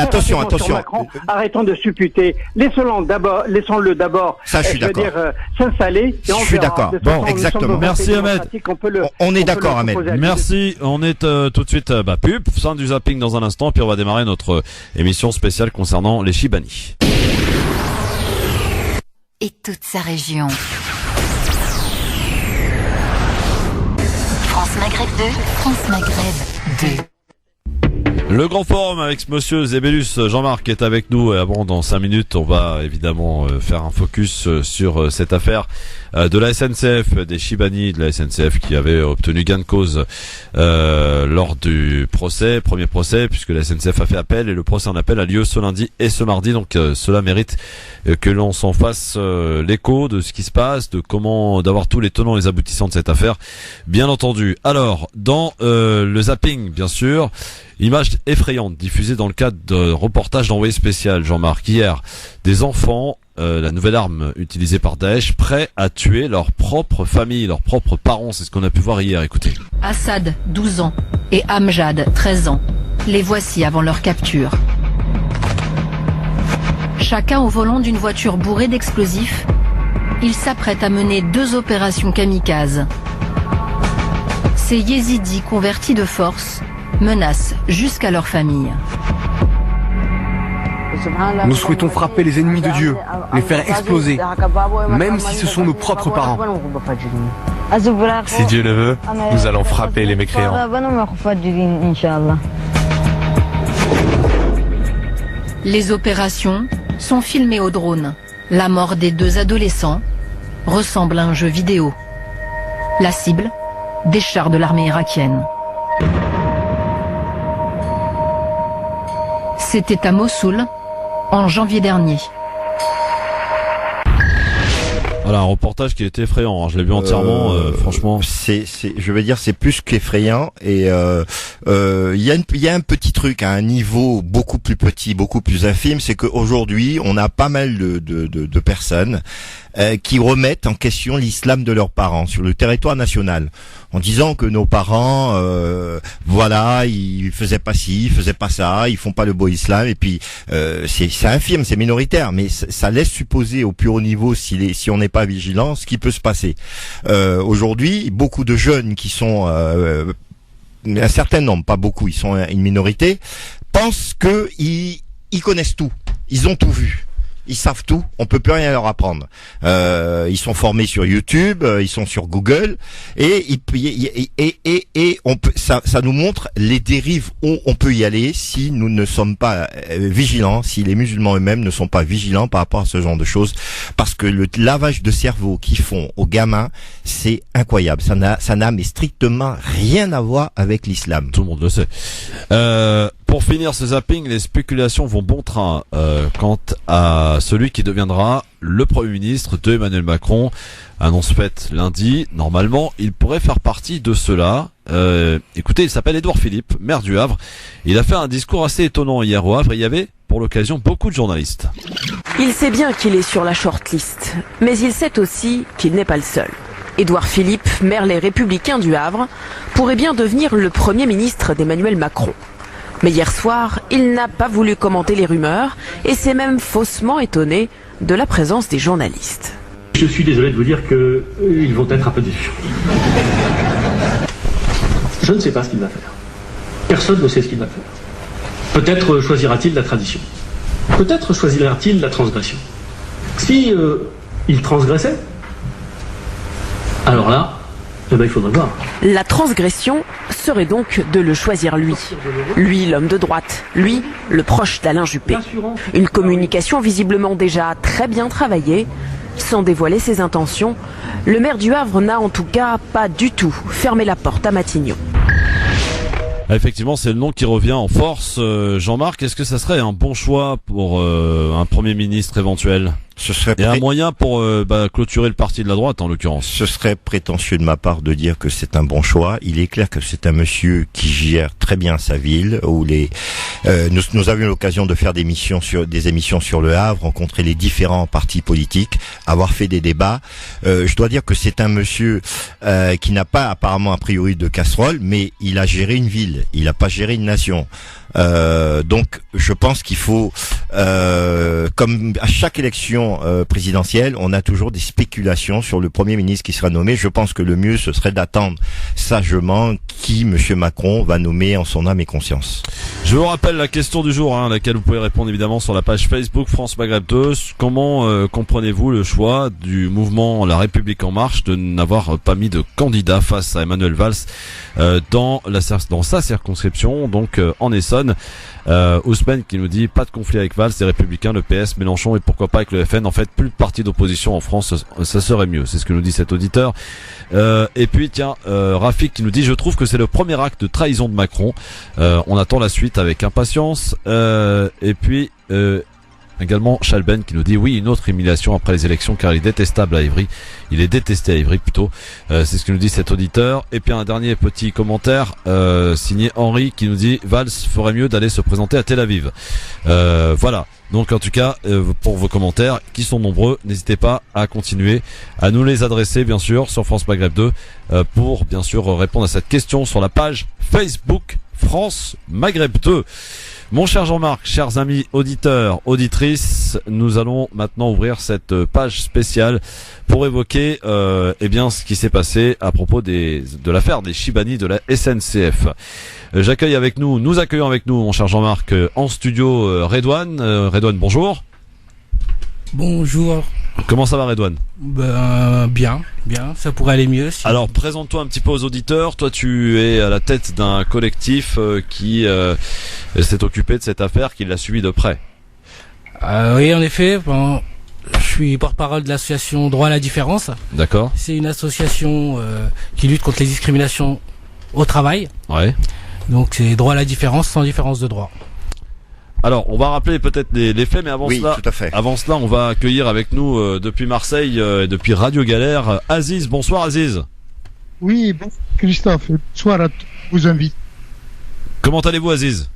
attention. Macron, arrêtons de supputer. Laissons-le d'abord. Ça, je suis d'accord. S'installer. Je suis d'accord. Bon, exactement. Merci, Ahmed. On est d'accord, Ahmed. Merci. On est tout de suite pub, fin du zapping dans un instant, puis on va démarrer notre émission spéciale concernant les Chibani. Et toute sa région. France Maghreb 2, France Maghreb 2. Le grand forum avec monsieur Zébélus Jean-Marc qui est avec nous. Et avant, dans 5 minutes, on va évidemment faire un focus sur cette affaire de la SNCF, des Chibani de la SNCF qui avaient obtenu gain de cause lors du premier procès, puisque la SNCF a fait appel et le procès en appel a lieu ce lundi et ce mardi. Donc cela mérite que l'on s'en fasse l'écho de ce qui se passe, d'avoir tous les tenants et les aboutissants de cette affaire, bien entendu. Alors, dans le zapping, bien sûr, image effrayante diffusée dans le cadre de reportage d'envoyé spécial, Jean-Marc. Hier, des enfants, la nouvelle arme utilisée par Daesh, prêts à tuer leur propre famille, leurs propres parents. C'est ce qu'on a pu voir hier. Écoutez. Assad, 12 ans, et Amjad, 13 ans. Les voici avant leur capture. Chacun au volant d'une voiture bourrée d'explosifs, ils s'apprêtent à mener 2 opérations kamikazes. Ces yézidis convertis de force menacent jusqu'à leur famille. Nous souhaitons frapper les ennemis de Dieu, les faire exploser, même si ce sont nos propres parents. Si Dieu le veut, nous allons frapper les mécréants. Les opérations sont filmées au drone. La mort des 2 adolescents ressemble à un jeu vidéo. La cible, des chars de l'armée irakienne. C'était à Mossoul, en janvier dernier. Voilà, un reportage qui était effrayant, hein. Je l'ai vu entièrement, franchement. Je veux dire, c'est plus qu'effrayant, et il y a un petit truc à un niveau beaucoup plus petit, beaucoup plus infime, c'est qu'aujourd'hui, on a pas mal de personnes qui remettent en question l'islam de leurs parents sur le territoire national, en disant que nos parents, voilà, ils faisaient pas ci, ils faisaient pas ça, ils font pas le beau islam, et puis c'est infime, c'est minoritaire, mais ça laisse supposer au plus haut niveau, si on n'est pas vigilant, ce qui peut se passer. Aujourd'hui, beaucoup de jeunes qui sont un certain nombre, pas beaucoup, ils sont une minorité, pensent que ils connaissent tout, ils ont tout vu. Ils savent tout, on peut plus rien leur apprendre. Ils sont formés sur YouTube, ils sont sur Google, et ça nous montre les dérives où on peut y aller si nous ne sommes pas vigilants, si les musulmans eux-mêmes ne sont pas vigilants par rapport à ce genre de choses, parce que le lavage de cerveau qu'ils font aux gamins, c'est incroyable. Ça n'a mais strictement rien à voir avec l'islam. Tout le monde le sait. Pour finir ce zapping, les spéculations vont bon train quant à celui qui deviendra le Premier ministre de Emmanuel Macron. Annonce faite lundi. Normalement, il pourrait faire partie de cela. Écoutez, il s'appelle Édouard Philippe, maire du Havre. Il a fait un discours assez étonnant hier au Havre. Il y avait, pour l'occasion, beaucoup de journalistes. Il sait bien qu'il est sur la shortlist, mais il sait aussi qu'il n'est pas le seul. Édouard Philippe, maire Les Républicains du Havre, pourrait bien devenir le Premier ministre d'Emmanuel Macron. Mais hier soir, il n'a pas voulu commenter les rumeurs et s'est même faussement étonné de la présence des journalistes. Je suis désolé de vous dire qu'ils vont être un peu déçus. Je ne sais pas ce qu'il va faire. Personne ne sait ce qu'il va faire. Peut-être choisira-t-il la tradition. Peut-être choisira-t-il la transgression. Si il transgressait, alors là, il faudrait voir. La transgression serait donc de le choisir lui. Lui, l'homme de droite. Lui, le proche d'Alain Juppé. Une communication visiblement déjà très bien travaillée. Sans dévoiler ses intentions, le maire du Havre n'a en tout cas pas du tout fermé la porte à Matignon. Effectivement, c'est le nom qui revient en force. Jean-Marc, est-ce que ça serait un bon choix pour un Premier ministre éventuel ? Et un moyen pour clôturer le parti de la droite, en l'occurrence. Ce serait prétentieux de ma part de dire que c'est un bon choix. Il est clair que c'est un monsieur qui gère très bien sa ville, où nous avions l'occasion de faire des émissions sur le Havre, rencontrer les différents partis politiques, avoir fait des débats. Je dois dire que c'est un monsieur qui n'a pas apparemment a priori de casserole, mais il a géré une ville, il n'a pas géré une nation. Donc je pense qu'il faut, comme à chaque élection présidentielle, on a toujours des spéculations sur le Premier ministre qui sera nommé. Je pense que le mieux ce serait d'attendre sagement qui Monsieur Macron va nommer en son âme et conscience. Je vous rappelle la question du jour, à laquelle vous pouvez répondre évidemment sur la page Facebook France Maghreb 2. Comment comprenez-vous le choix du mouvement La République En Marche de n'avoir pas mis de candidat face à Emmanuel Valls dans sa circonscription, donc en Essonne? Ousmane qui nous dit pas de conflit avec Valls, les Républicains, le PS, Mélenchon et pourquoi pas avec le FN. En fait, plus de partis d'opposition en France, ça serait mieux. C'est ce que nous dit cet auditeur. Et puis tiens, Rafik qui nous dit je trouve que c'est le premier acte de trahison de Macron. On attend la suite avec impatience. Et puis également Chalben qui nous dit oui, une autre humiliation après les élections car il est détestable à Ivry. Il est détesté à Ivry plutôt. C'est ce que nous dit cet auditeur. Et puis un dernier petit commentaire signé Henri qui nous dit Valls ferait mieux d'aller se présenter à Tel Aviv. Voilà. Donc en tout cas, pour vos commentaires qui sont nombreux, n'hésitez pas à continuer à nous les adresser bien sûr sur France Maghreb 2 pour bien sûr répondre à cette question sur la page Facebook France Maghreb 2. Mon cher Jean-Marc, chers amis auditeurs, auditrices, nous allons maintenant ouvrir cette page spéciale pour évoquer ce qui s'est passé à propos de l'affaire des Chibani de la SNCF. Nous accueillons avec nous, mon cher Jean-Marc, en studio Redouane. Redouane, bonjour. Bonjour. Comment ça va, Redouane? Bien, ça pourrait aller mieux. Alors, présente-toi un petit peu aux auditeurs. Toi, tu es à la tête d'un collectif qui s'est occupé de cette affaire, qui l'a suivi de près. Oui, en effet. Je suis porte-parole de l'association Droit à la Différence. D'accord. C'est une association qui lutte contre les discriminations au travail. Ouais. Donc, c'est Droit à la Différence sans différence de droit. Alors, on va rappeler peut-être les faits, mais avant cela, on va accueillir avec nous depuis Marseille, depuis Radio Galère, Aziz. Bonsoir, Aziz. Oui, bonsoir Christophe. Bonsoir à tous vos invités. Comment allez-vous, Aziz?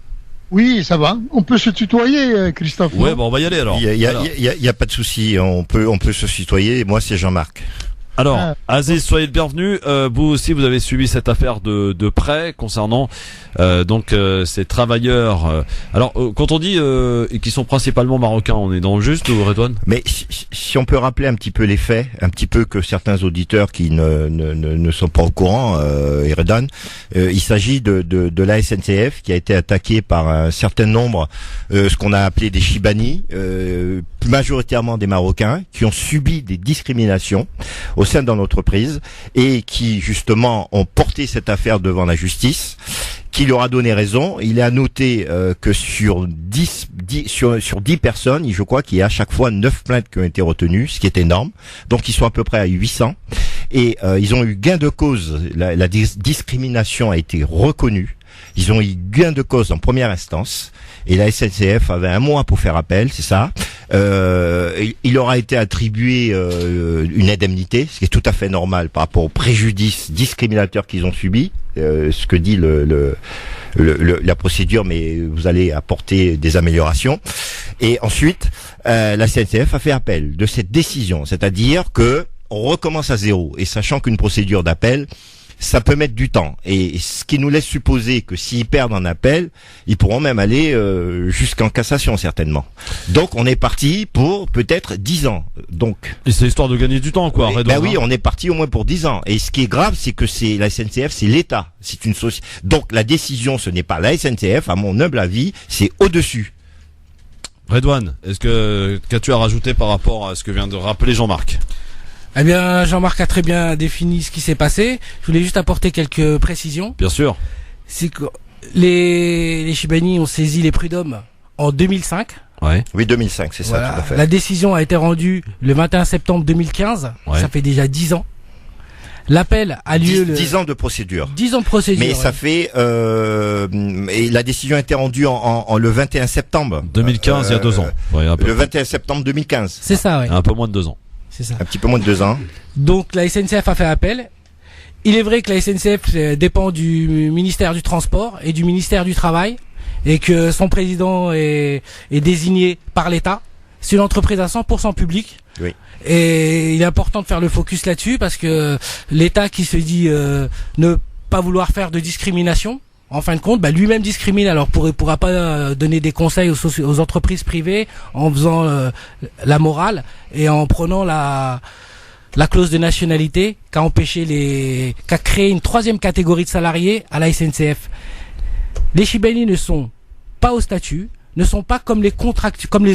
Oui, ça va. On peut se tutoyer, Christophe. Ouais, on va y aller alors. Il y a pas de souci. On peut se tutoyer. Moi, c'est Jean-Marc. Alors, Aziz, soyez le bienvenu. Vous aussi, vous avez suivi cette affaire de près concernant ces travailleurs. Alors, quand on dit qu'ils sont principalement marocains, on est dans le juste ou Redouane? Mais si on peut rappeler un petit peu les faits, un petit peu que certains auditeurs qui ne sont pas au courant, Redouane, il s'agit de la SNCF qui a été attaquée par un certain nombre, ce qu'on a appelé des Chibani, majoritairement des Marocains, qui ont subi des discriminations au sein de l'entreprise et qui justement ont porté cette affaire devant la justice, qui leur a donné raison. Il est à noter que sur 10 personnes, je crois qu'il y a à chaque fois 9 plaintes qui ont été retenues, ce qui est énorme. Donc ils sont à peu près à 800 et ils ont eu gain de cause. La discrimination a été reconnue. Ils ont eu gain de cause en première instance et la SNCF avait un mois pour faire appel, c'est ça. Il leur a été attribué une indemnité, ce qui est tout à fait normal par rapport aux préjudices discriminateurs qu'ils ont subis. Ce que dit la procédure, mais vous allez apporter des améliorations. Et ensuite, la SNCF a fait appel de cette décision, c'est-à-dire que on recommence à zéro. Et sachant qu'une procédure d'appel, ça peut mettre du temps. Et ce qui nous laisse supposer que s'ils perdent en appel, ils pourront même aller jusqu'en cassation certainement. Donc on est parti pour peut-être 10 ans. Donc. Et c'est histoire de gagner du temps, quoi. Ben oui, on est parti au moins pour 10 ans. Et ce qui est grave, c'est que c'est la SNCF, c'est l'État. C'est une société. Donc la décision, ce n'est pas la SNCF, à mon humble avis, c'est au-dessus. Redouane, qu'as-tu à rajouter par rapport à ce que vient de rappeler Jean-Marc? Eh bien, Jean-Marc a très bien défini ce qui s'est passé. Je voulais juste apporter quelques précisions. Bien sûr. C'est que les Chibani ont saisi les prud'hommes en 2005. Ouais. Oui, 2005, c'est voilà. Ça, tout à fait. La décision a été rendue le 21 septembre 2015. Ouais. Ça fait déjà 10 ans. L'appel a lieu 10 ans de procédure. 10 ans de procédure. Mais ça fait et la décision a été rendue en le 21 septembre 2015, il y a 2 ans. Ouais, le 21 septembre 2015. C'est ça, ouais. Un peu moins de 2 ans. C'est ça. Un petit peu moins de 2 ans. Donc la SNCF a fait appel. Il est vrai que la SNCF dépend du ministère du Transport et du ministère du Travail et que son président est désigné par l'État. C'est une entreprise à 100% publique. Oui. Et il est important de faire le focus là-dessus parce que l'État qui se dit ne pas vouloir faire de discrimination, en fin de compte, lui-même discrimine. Alors pourra pas donner des conseils aux entreprises privées en faisant la morale et en prenant la clause de nationalité qu'a créé une 3e catégorie de salariés à la SNCF. Les Chibani ne sont pas au statut, ne sont pas comme les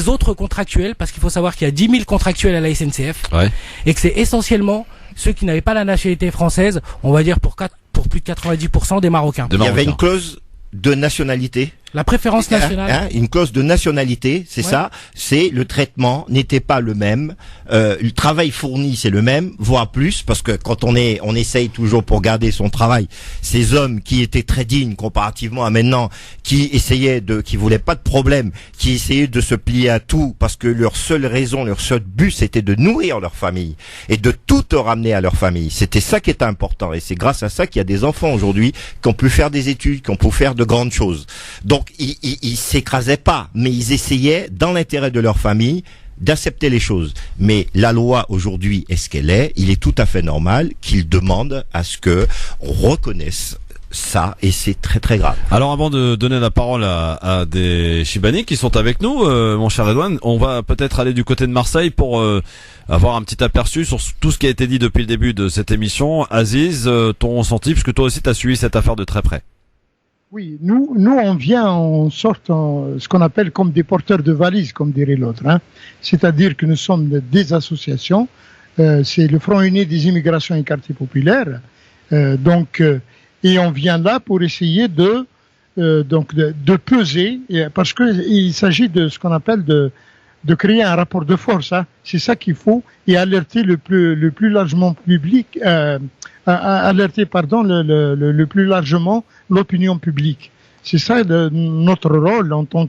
autres contractuels, parce qu'il faut savoir qu'il y a 10 000 contractuels à la SNCF, ouais. Et que c'est essentiellement ceux qui n'avaient pas la nationalité française, on va dire pour plus de 90% des Marocains. Il y avait une clause de nationalité. La préférence nationale. Une clause de nationalité, c'est ouais. Ça. C'est le traitement n'était pas le même. Le travail fourni, c'est le même, voire plus, parce que quand on essaye toujours pour garder son travail. Ces hommes qui étaient très dignes comparativement à maintenant, qui voulaient pas de problème, qui essayaient de se plier à tout, parce que leur seule raison, leur seul but, c'était de nourrir leur famille et de tout ramener à leur famille. C'était ça qui était important, et c'est grâce à ça qu'il y a des enfants aujourd'hui qui ont pu faire des études, qui ont pu faire de grandes choses. Donc ils s'écrasaient pas, mais ils essayaient, dans l'intérêt de leur famille, d'accepter les choses. Mais la loi aujourd'hui est ce qu'elle est. Il est tout à fait normal qu'ils demandent à ce que on reconnaisse ça, et c'est très très grave. Alors avant de donner la parole à des Chibani qui sont avec nous, mon cher Redouane, on va peut-être aller du côté de Marseille pour avoir un petit aperçu sur tout ce qui a été dit depuis le début de cette émission. Aziz, ton ressenti, puisque toi aussi tu as suivi cette affaire de très près. Oui, nous on vient en sorte ce qu'on appelle comme des porteurs de valises, comme dirait l'autre. Hein. C'est-à-dire que nous sommes des associations. C'est le Front Uni des immigrations et quartiers populaires. Et on vient là pour essayer de peser, parce que il s'agit de ce qu'on appelle de créer un rapport de force. Hein. C'est ça qu'il faut, et alerter le plus largement public, le plus largement l'opinion publique. C'est ça notre rôle en tant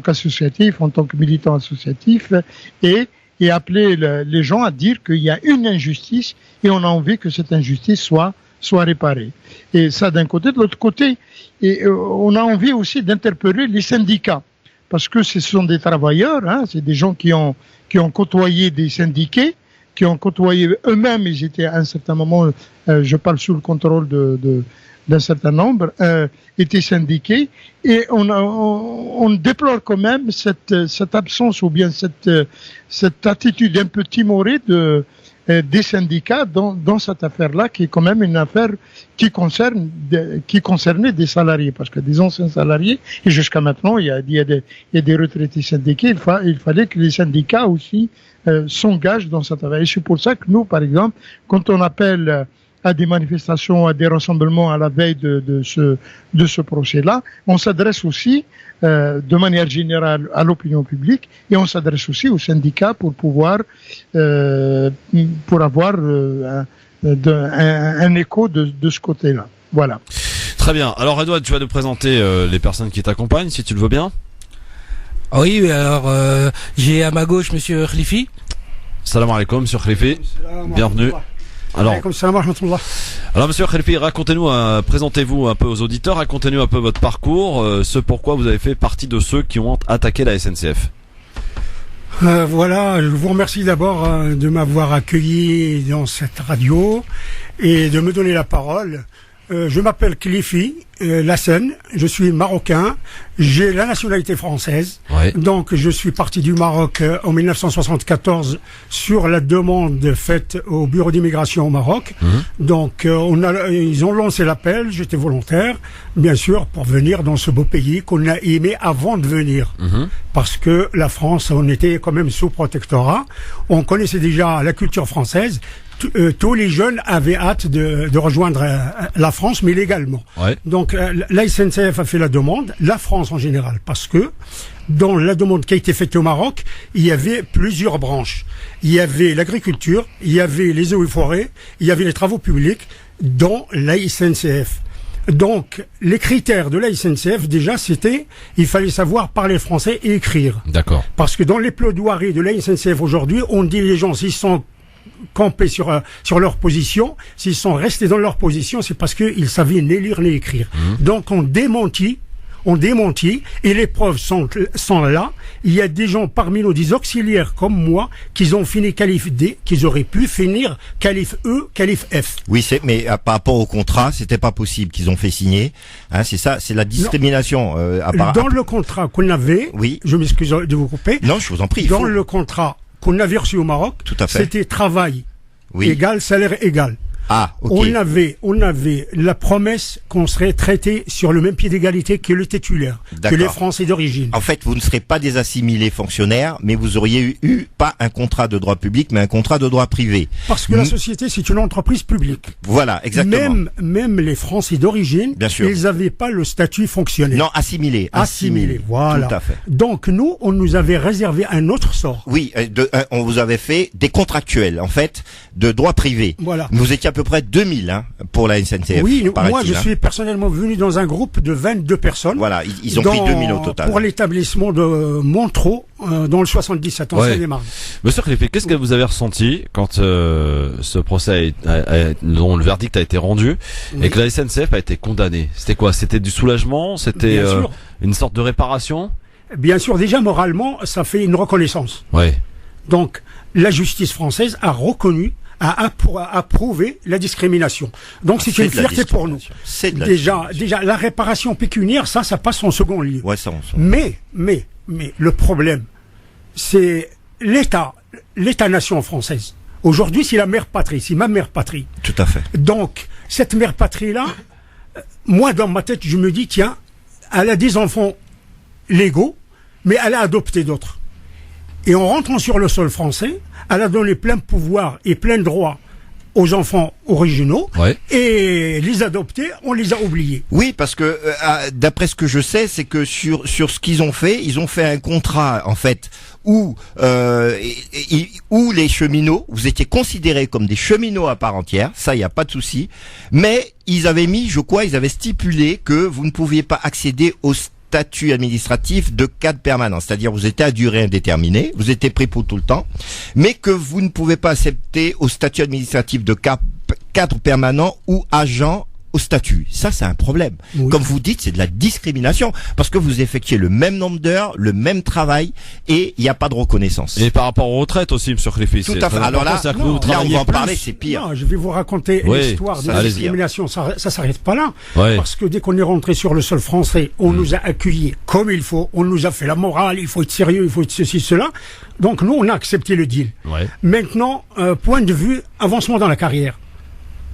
qu'associatif, en tant que militant associatif, et appeler les gens à dire qu'il y a une injustice et on a envie que cette injustice soit réparée. Et ça d'un côté, de l'autre côté, et on a envie aussi d'interpeller les syndicats, parce que ce sont des travailleurs, hein, c'est des gens qui ont côtoyé des syndiqués, qui ont côtoyé eux-mêmes, ils étaient à un certain moment, je parle sous le contrôle d'un certain nombre, étaient syndiqués, et on déplore quand même cette absence ou bien cette attitude un peu timorée des syndicats dans cette affaire-là, qui est quand même une affaire qui concernait des salariés, parce que des anciens salariés, et jusqu'à maintenant, il y a des retraités syndiqués, il fallait que les syndicats aussi s'engagent dans cette affaire. Et c'est pour ça que nous, par exemple, quand on appelle à des manifestations, à des rassemblements à la veille de ce procès-là, on s'adresse aussi de manière générale à l'opinion publique, et on s'adresse aussi aux syndicats pour avoir un écho de ce côté-là. Voilà. Très bien. Alors Edouard, tu vas nous présenter les personnes qui t'accompagnent, si tu le veux bien. Oui, alors j'ai à ma gauche Monsieur Khlifi. Salam alaikum, Monsieur Khlifi. Bienvenue. Alors, Monsieur Khalifi, racontez-nous, présentez-vous un peu aux auditeurs, racontez-nous un peu votre parcours, ce pourquoi vous avez fait partie de ceux qui ont attaqué la SNCF. Voilà, je vous remercie d'abord de m'avoir accueilli dans cette radio et de me donner la parole. Je m'appelle Khlifi Lassen, je suis marocain, j'ai la nationalité française, ouais. Donc je suis parti du Maroc en 1974 sur la demande faite au bureau d'immigration au Maroc. Donc ils ont lancé l'appel, j'étais volontaire, bien sûr, pour venir dans ce beau pays qu'on a aimé avant de venir. Parce que la France, on était quand même sous protectorat, on connaissait déjà la culture française. Tous les jeunes avaient hâte de rejoindre la France, mais légalement. Ouais. Donc la SNCF a fait la demande, la France en général, parce que dans la demande qui a été faite au Maroc, il y avait plusieurs branches. Il y avait l'agriculture, il y avait les eaux et forêts, il y avait les travaux publics dans la SNCF. Donc, les critères de la SNCF, déjà, c'était, il fallait savoir parler français et écrire. D'accord. Parce que dans les plaidoiries de la SNCF aujourd'hui, on dit les gens, s'ils sont campés sur leur position, s'ils sont restés dans leur position, c'est parce qu'ils savaient ni lire ni écrire. Donc on démentit, et les preuves sont là. Il y a des gens parmi nous, des auxiliaires comme moi, qui ont fini qualif D, qu'ils auraient pu finir qualif E, qualif F. Oui, mais par rapport au contrat, c'était pas possible qu'ils ont fait signer. Hein, c'est ça, c'est la discrimination. Dans le contrat qu'on avait, oui. Je m'excuse de vous couper. Non, je vous en prie. Dans le contrat qu'on avait reçu au Maroc, c'était travail égal, salaire égal. Ah, okay. On avait la promesse qu'on serait traité sur le même pied d'égalité que le titulaire, que les Français d'origine. En fait, vous ne serez pas des assimilés fonctionnaires, mais vous auriez eu pas un contrat de droit public, mais un contrat de droit privé. Parce que la société, c'est une entreprise publique. Voilà, exactement. Même les Français d'origine, ils n'avaient pas le statut fonctionnaire. Non, assimilés. Voilà. Tout à fait. Donc nous, on nous avait réservé un autre sort. Oui, on vous avait fait des contractuels, en fait, de droit privé. Voilà. Vous étiez à peu près 2000 pour la SNCF. Oui, moi je suis personnellement venu dans un groupe de 22 personnes. Voilà, ils ont pris 2000 au total. Pour l'établissement de Montreux, dans le 77, en Seine-et-Marne. Monsieur Khalifi, qu'est-ce que vous avez ressenti quand ce procès dont le verdict a été rendu et que la SNCF a été condamnée? C'était quoi? C'était du soulagement? C'était une sorte de réparation? Bien sûr, déjà moralement, ça fait une reconnaissance. Ouais. Donc, la justice française a reconnu à approuver la discrimination. Donc c'est une fierté pour nous. Déjà la réparation pécuniaire, ça passe en second lieu. Ouais, Mais le problème, c'est l'État-nation française. Aujourd'hui, c'est la mère patrie, c'est ma mère patrie. Tout à fait. Donc, cette mère patrie-là, moi, dans ma tête, je me dis, tiens, elle a des enfants légaux, mais elle a adopté d'autres. Et en rentrant sur le sol français, elle a donné plein de pouvoirs et plein de droits aux enfants originaux, et les adoptés, on les a oubliés. Oui, parce que d'après ce que je sais, c'est que sur ce qu'ils ont fait un contrat en fait où les cheminots, vous étiez considérés comme des cheminots à part entière, ça il y a pas de souci, mais ils avaient stipulé que vous ne pouviez pas accéder au statut administratif de cadre permanent, c'est-à-dire vous étiez à durée indéterminée, vous étiez pris pour tout le temps, mais que vous ne pouvez pas accepter au statut administratif de cadre permanent ou agent au statut. Ça, c'est un problème. Oui. Comme vous dites, c'est de la discrimination parce que vous effectuez le même nombre d'heures, le même travail et il n'y a pas de reconnaissance. Et par rapport aux retraites aussi, monsieur Khalifi. Tout à fait. Alors là, on va en parler, c'est pire. Non, je vais vous raconter l'histoire de la discrimination. Ça s'arrête pas là. Parce que dès qu'on est rentré sur le sol français, on nous a accueillis comme il faut. On nous a fait la morale. Il faut être sérieux. Il faut être ceci, cela. Donc nous, on a accepté le deal. Maintenant, point de vue, avancement dans la carrière.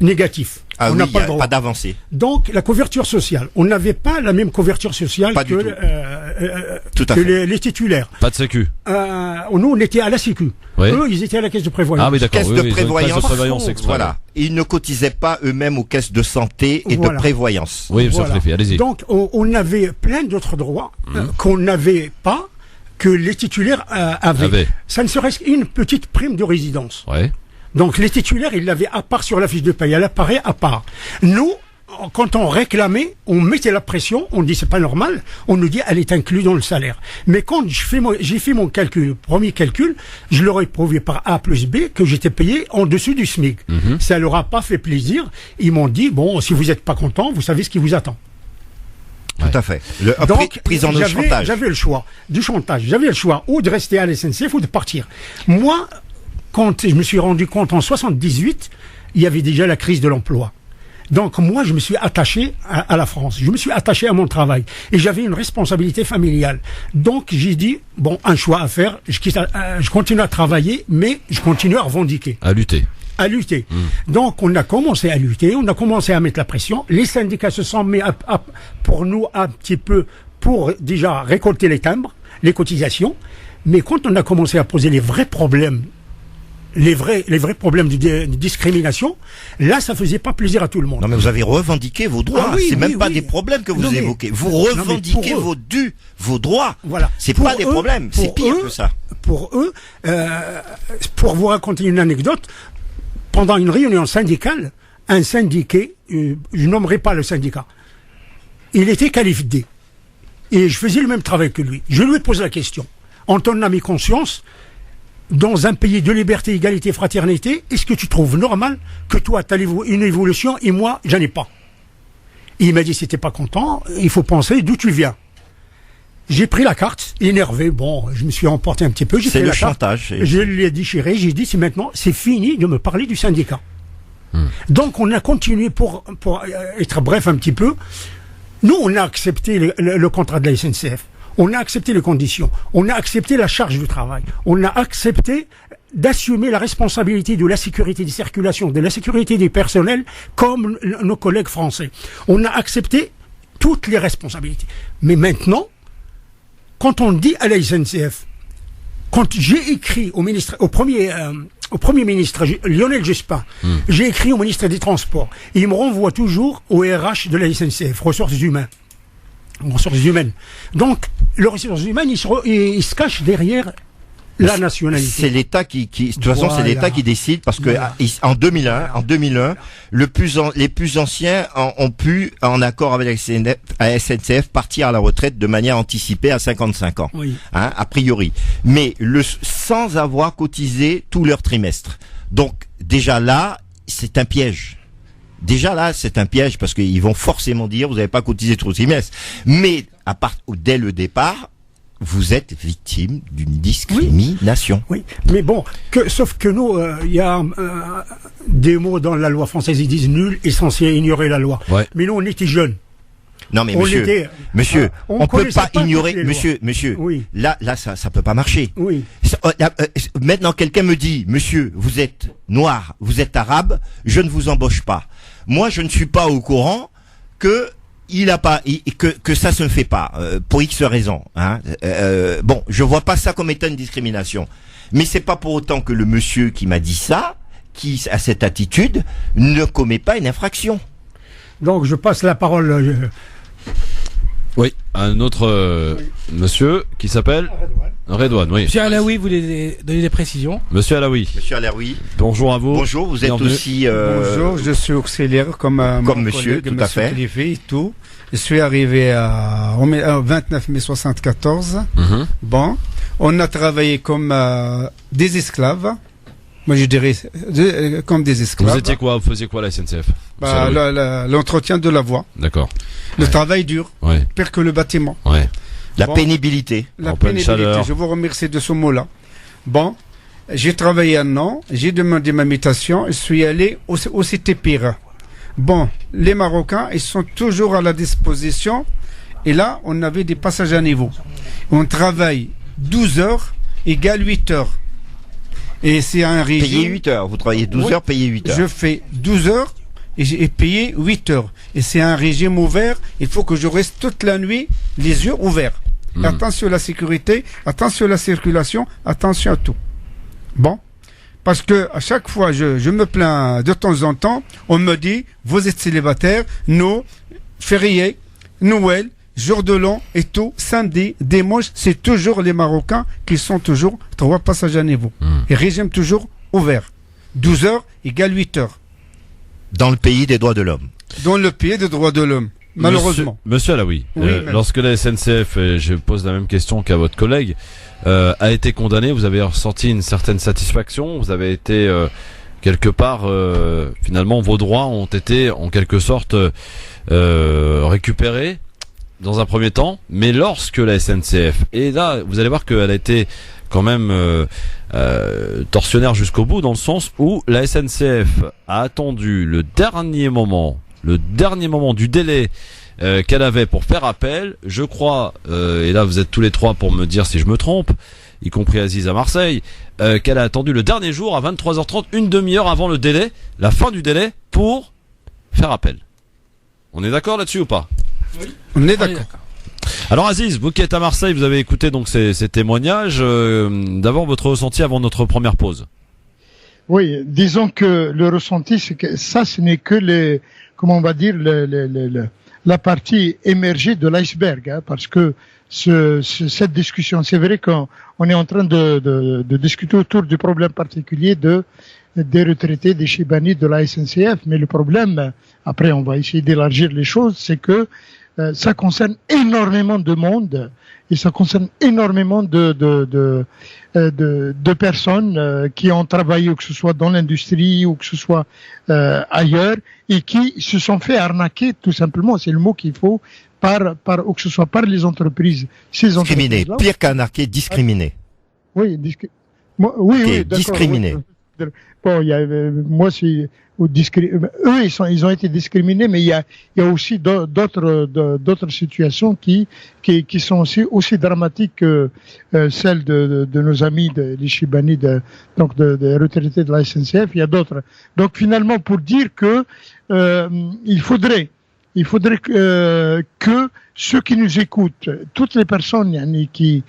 Négatif. On n'a pas d'avancée. Donc la couverture sociale, on n'avait pas la même couverture sociale que les titulaires. Pas de sécu. Nous on était à la sécu. Eux ils étaient à la caisse de prévoyance. Ah oui d'accord. Caisse de prévoyance. Voilà. Ils ne cotisaient pas eux-mêmes aux caisses de santé et de prévoyance. Oui, monsieur Khalifi, allez-y. Donc on avait plein d'autres droits qu'on n'avait pas, que les titulaires avaient. Ça ne serait qu'une petite prime de résidence. Donc les titulaires, ils l'avaient à part sur la fiche de paye, elle apparaît à part. Nous, quand on réclamait, on mettait la pression, on dit c'est pas normal, on nous dit elle est inclue dans le salaire. Mais quand j'ai fait mon calcul, premier calcul, je leur ai prouvé par A plus B que j'étais payé en dessous du SMIC. Ça leur a pas fait plaisir. Ils m'ont dit bon, si vous êtes pas content, vous savez ce qui vous attend. Tout à fait. Donc, prise en chantage. J'avais le choix du chantage. J'avais le choix ou de rester à la SNCF ou de partir. Moi, quand je me suis rendu compte en 78, il y avait déjà la crise de l'emploi. Donc moi, je me suis attaché à la France. Je me suis attaché à mon travail. Et j'avais une responsabilité familiale. Donc j'ai dit, bon, un choix à faire. Je continue à travailler, mais je continue à revendiquer. À lutter. Donc on a commencé à lutter, on a commencé à mettre la pression. Les syndicats se sont mis pour nous un petit peu pour déjà récolter les timbres, les cotisations. Mais quand on a commencé à poser les vrais problèmes, les vrais problèmes de discrimination, là, ça faisait pas plaisir à tout le monde. Non, mais vous avez revendiqué vos droits. C'est même pas des problèmes que vous évoquez. Vous revendiquez vos droits. Voilà. C'est pas des problèmes. C'est pire que ça. Pour eux, pour vous raconter une anecdote, pendant une réunion syndicale, un syndiqué, je nommerai pas le syndicat, il était qualifié D. Et je faisais le même travail que lui. Je lui ai posé la question. En ton âme et conscience, dans un pays de liberté, égalité, fraternité, est-ce que tu trouves normal que toi, tu as une évolution et moi, j'en ai pas? Et il m'a dit, si t'es pas content, il faut penser d'où tu viens. J'ai pris la carte, énervé, bon, je me suis emporté un petit peu. C'est le chantage. Je l'ai déchiré, j'ai dit, c'est fini de me parler du syndicat. Donc on a continué pour être bref un petit peu. Nous, on a accepté le contrat de la SNCF. On a accepté les conditions. On a accepté la charge du travail. On a accepté d'assumer la responsabilité de la sécurité des circulations, de la sécurité des personnels, comme nos collègues français. On a accepté toutes les responsabilités. Mais maintenant, quand on dit à la SNCF, quand j'ai écrit au Premier ministre Lionel Jospin, j'ai écrit au ministre des Transports, et il me renvoie toujours au RH de la SNCF, ressources humaines. Donc, les ressources humaines, ils se cachent derrière la nationalité. C'est l'État qui de toute façon, c'est l'État qui décide parce que en 2001, les plus anciens ont pu, en accord avec la SNCF, partir à la retraite de manière anticipée à 55 ans. A priori. Mais sans avoir cotisé tout leur trimestre. Donc, déjà là, c'est un piège. Déjà là, c'est un piège parce qu'ils vont forcément dire vous n'avez pas cotisé tout le trimestre. Mais dès le départ, vous êtes victime d'une discrimination. Oui, mais bon, sauf que nous, il y a des mots dans la loi française, ils disent nul est censé ignorer la loi. Ouais. Mais nous, on était jeunes. Non mais monsieur, on peut pas ignorer, monsieur, oui. là ça peut pas marcher. Oui. Maintenant quelqu'un me dit, monsieur, vous êtes noir, vous êtes arabe, je ne vous embauche pas. Moi je ne suis pas au courant que que ça se fait pas pour X raisons. Hein. Bon, je vois pas ça comme étant une discrimination, mais c'est pas pour autant que le monsieur qui m'a dit ça, qui a cette attitude, ne commet pas une infraction. Donc je passe la parole. Oui, un autre monsieur qui s'appelle Redouane, oui. Monsieur Alaoui, vous voulez donner des précisions? Monsieur Alaoui. Monsieur Alaoui. Bonjour à vous. Bonjour, vous êtes aussi... Bonjour, je suis auxiliaire comme monsieur, collègue, tout à fait. Cliffy, tout. Je suis arrivé au 29 mai 74. Bon, on a travaillé comme des esclaves. Moi, je dirais comme des esclaves. Vous étiez quoi? Vous faisiez quoi à la SNCF? L'entretien de la voie. D'accord. Le travail dur. Ouais. Pire que le bâtiment. Ouais. La pénibilité. La pénibilité. Je vous remercie de ce mot-là. Bon, j'ai travaillé un an, j'ai demandé ma mutation, je suis allé au Cité Pire. Bon, les Marocains, ils sont toujours à la disposition. Et là, on avait des passages à niveau. On travaille 12 heures égale 8 heures. Et c'est un régime... Payé 8 heures, vous travaillez 12 heures, payé 8 heures. Je fais 12 heures et j'ai payé 8 heures. Et c'est un régime ouvert, il faut que je reste toute la nuit les yeux ouverts. Attention à la sécurité, attention à la circulation, attention à tout. Bon, parce que à chaque fois je me plains de temps en temps, on me dit, vous êtes célibataire, nous, férié, Noël, jour de l'an et tout, samedi, dimanche, c'est toujours les Marocains qui sont toujours 3 passages à niveau. Et régime toujours ouvert. 12 heures égale 8 heures. Dans le pays des droits de l'homme. Dans le pays des droits de l'homme. Malheureusement. Monsieur Alaoui, lorsque la SNCF, et je pose la même question qu'à votre collègue, a été condamnée, vous avez ressenti une certaine satisfaction, vous avez été quelque part, finalement, vos droits ont été en quelque sorte récupérés dans un premier temps, mais lorsque la SNCF, et là vous allez voir qu'elle a été quand même tortionnaire jusqu'au bout, dans le sens où la SNCF a attendu le dernier moment du délai qu'elle avait pour faire appel, je crois, et là vous êtes tous les trois pour me dire si je me trompe, y compris Aziz à Marseille, qu'elle a attendu le dernier jour à 23h30, une demi-heure avant le délai, la fin du délai, pour faire appel. On est d'accord là-dessus ou pas? Oui. On est d'accord. Alors Aziz, vous qui êtes à Marseille, vous avez écouté donc ces témoignages. D'abord votre ressenti avant notre première pause. Oui, disons que le ressenti, c'est que ça, ce n'est que comment on va dire, la partie émergée de l'iceberg, hein, parce que cette discussion, c'est vrai qu'on est en train de discuter autour du problème particulier des retraités, des Chibani, de la SNCF, mais le problème, après on va essayer d'élargir les choses, c'est que ça concerne énormément de monde et ça concerne énormément de personnes qui ont travaillé, ou que ce soit dans l'industrie ou que ce soit ailleurs, et qui se sont fait arnaquer, tout simplement, c'est le mot qu'il faut, ou que ce soit par les entreprises. Discriminé, pire qu'arnaquer, discriminé. Oui, oui, discriminé. Bon, moi, c'est eux, ils ont été discriminés, mais il y a aussi d'autres situations qui sont aussi dramatiques que celles de nos amis les Chibani, donc des retraités de la SNCF. Il y a d'autres. Donc finalement, pour dire que il faudrait que ceux qui nous écoutent, toutes les personnes qui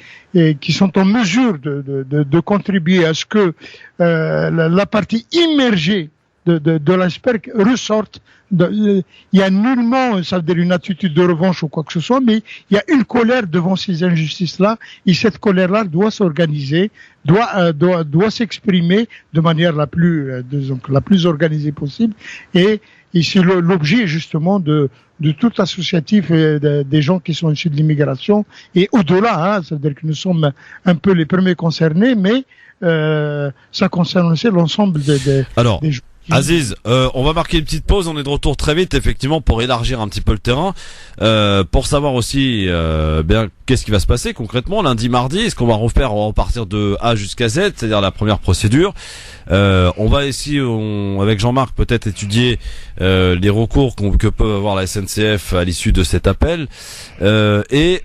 sont en mesure de contribuer à ce que la partie immergée de l'iceberg ressorte. Il y a nullement, ça veut dire une attitude de revanche ou quoi que ce soit, mais il y a une colère devant ces injustices-là, et cette colère-là doit s'organiser, doit s'exprimer de manière la plus organisée possible, et c'est l'objet justement de tout associatif des gens qui sont issus de l'immigration, et au-delà, ça veut dire que nous sommes un peu les premiers concernés, mais ça concerne aussi l'ensemble des gens. Aziz, on va marquer une petite pause, on est de retour très vite effectivement pour élargir un petit peu le terrain, pour savoir aussi bien qu'est-ce qui va se passer concrètement lundi, mardi. Est-ce qu'on va repartir de A jusqu'à Z, c'est-à-dire la première procédure. On va ici avec Jean-Marc peut-être étudier les recours que peut avoir la SNCF à l'issue de cet appel, et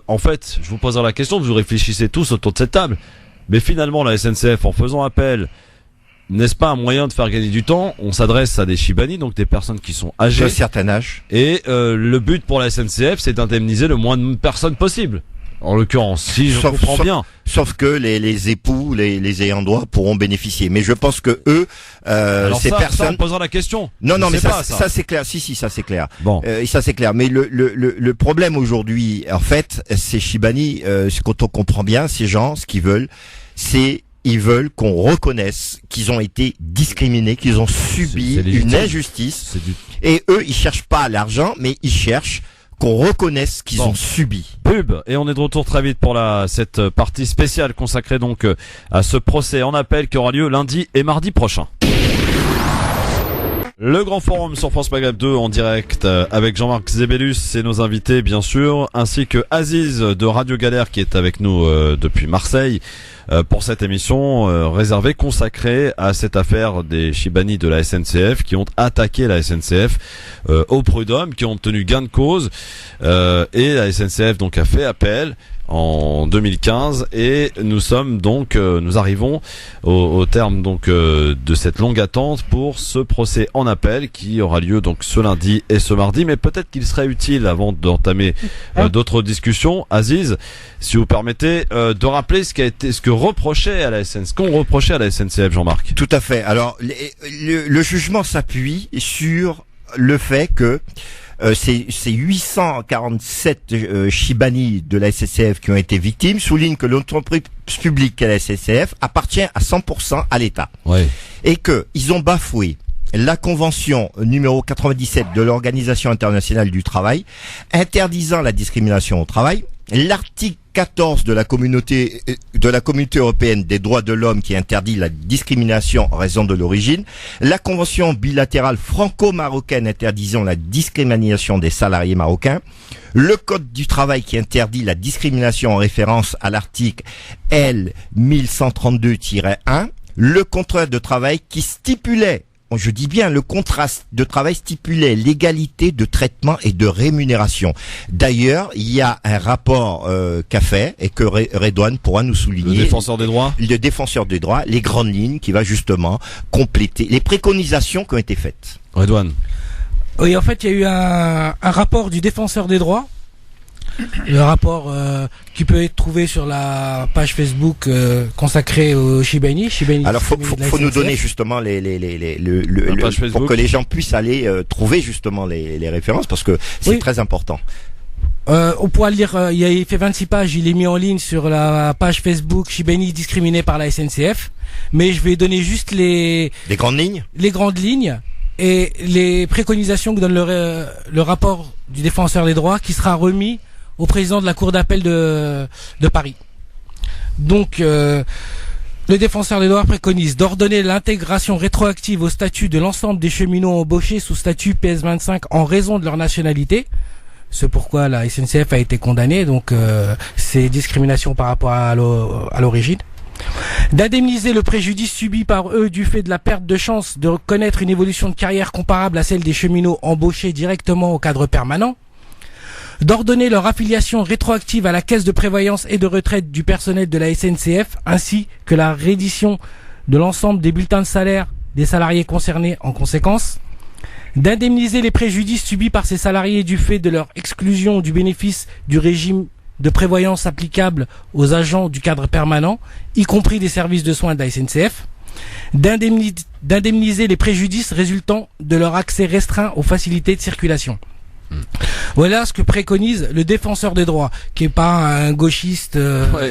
en fait je vous poserai la question, vous réfléchissez tous autour de cette table, mais finalement la SNCF en faisant appel, n'est-ce pas un moyen de faire gagner du temps? On s'adresse à des Chibani, donc des personnes qui sont âgées, d'un certain âge. Et le but pour la SNCF, c'est d'indemniser le moins de personnes possible. En l'occurrence, si je comprends bien. Sauf que les époux, les ayants droit pourront bénéficier. Mais je pense que eux, ces personnes. Ça, en posant la question. Non, mais ça c'est clair. Si, ça c'est clair. Bon. Ça c'est clair. Mais le problème aujourd'hui, en fait, ces Chibani, quand on comprend bien, ces gens, ce qu'ils veulent, ils veulent qu'on reconnaisse qu'ils ont été discriminés, qu'ils ont subi une injustice. Et eux, ils cherchent pas l'argent, mais ils cherchent qu'on reconnaisse qu'ils ont subi. Pub, et on est de retour très vite pour cette partie spéciale consacrée donc à ce procès en appel qui aura lieu lundi et mardi prochain. Le grand forum sur France Maghreb 2 en direct avec Jean-Marc Zébellus et nos invités bien sûr, ainsi que Aziz de Radio Galère qui est avec nous depuis Marseille pour cette émission réservée, consacrée à cette affaire des Chibani de la SNCF qui ont attaqué la SNCF au prud'homme, qui ont obtenu gain de cause, et la SNCF donc a fait appel en 2015, et nous arrivons au terme donc de cette longue attente pour ce procès en appel qui aura lieu donc ce lundi et ce mardi. Mais peut-être qu'il serait utile, avant d'entamer d'autres discussions, Aziz, si vous permettez, de rappeler ce qu'on reprochait à la SNCF, Jean-Marc. Tout à fait. Alors le jugement s'appuie sur le fait que ces 847 Chibani de la SNCF qui ont été victimes soulignent que l'entreprise publique qu'est la SNCF appartient à 100% à l'État. Ouais. Et que ils ont bafoué la convention numéro 97 de l'Organisation internationale du travail interdisant la discrimination au travail, l'article 14 de la communauté européenne des droits de l'homme qui interdit la discrimination en raison de l'origine, la convention bilatérale franco-marocaine interdisant la discrimination des salariés marocains, le code du travail qui interdit la discrimination en référence à l'article L 1132-1, le contrat de travail qui stipulait, je dis bien, le contrat de travail stipulait l'égalité de traitement et de rémunération. D'ailleurs, il y a un rapport qu'a fait et que Redouane pourra nous souligner. Le défenseur des droits. Le défenseur des droits, les grandes lignes qui va justement compléter les préconisations qui ont été faites. Redouane. Oui, en fait, il y a eu un rapport du défenseur des droits. Le rapport qui peut être trouvé sur la page Facebook consacrée aux Chibani. Alors faut nous donner justement pour que les gens puissent aller trouver justement les références, parce que c'est très important. On pourra le lire, il fait 26 pages, il est mis en ligne sur la page Facebook Chibani discriminé par la SNCF, mais je vais donner juste les grandes lignes. Les grandes lignes et les préconisations que donne le rapport du défenseur des droits, qui sera remis au président de la cour d'appel de Paris. Donc, le défenseur des droits préconise d'ordonner l'intégration rétroactive au statut de l'ensemble des cheminots embauchés sous statut PS25 en raison de leur nationalité. C'est pourquoi la SNCF a été condamnée, donc c'est discrimination par rapport à l'origine. D'indemniser le préjudice subi par eux du fait de la perte de chance de connaître une évolution de carrière comparable à celle des cheminots embauchés directement au cadre permanent. D'ordonner leur affiliation rétroactive à la caisse de prévoyance et de retraite du personnel de la SNCF, ainsi que la reddition de l'ensemble des bulletins de salaire des salariés concernés en conséquence. D'indemniser les préjudices subis par ces salariés du fait de leur exclusion du bénéfice du régime de prévoyance applicable aux agents du cadre permanent, y compris des services de soins de la SNCF. D'indemniser les préjudices résultant de leur accès restreint aux facilités de circulation. Voilà ce que préconise le défenseur des droits, qui est pas un gauchiste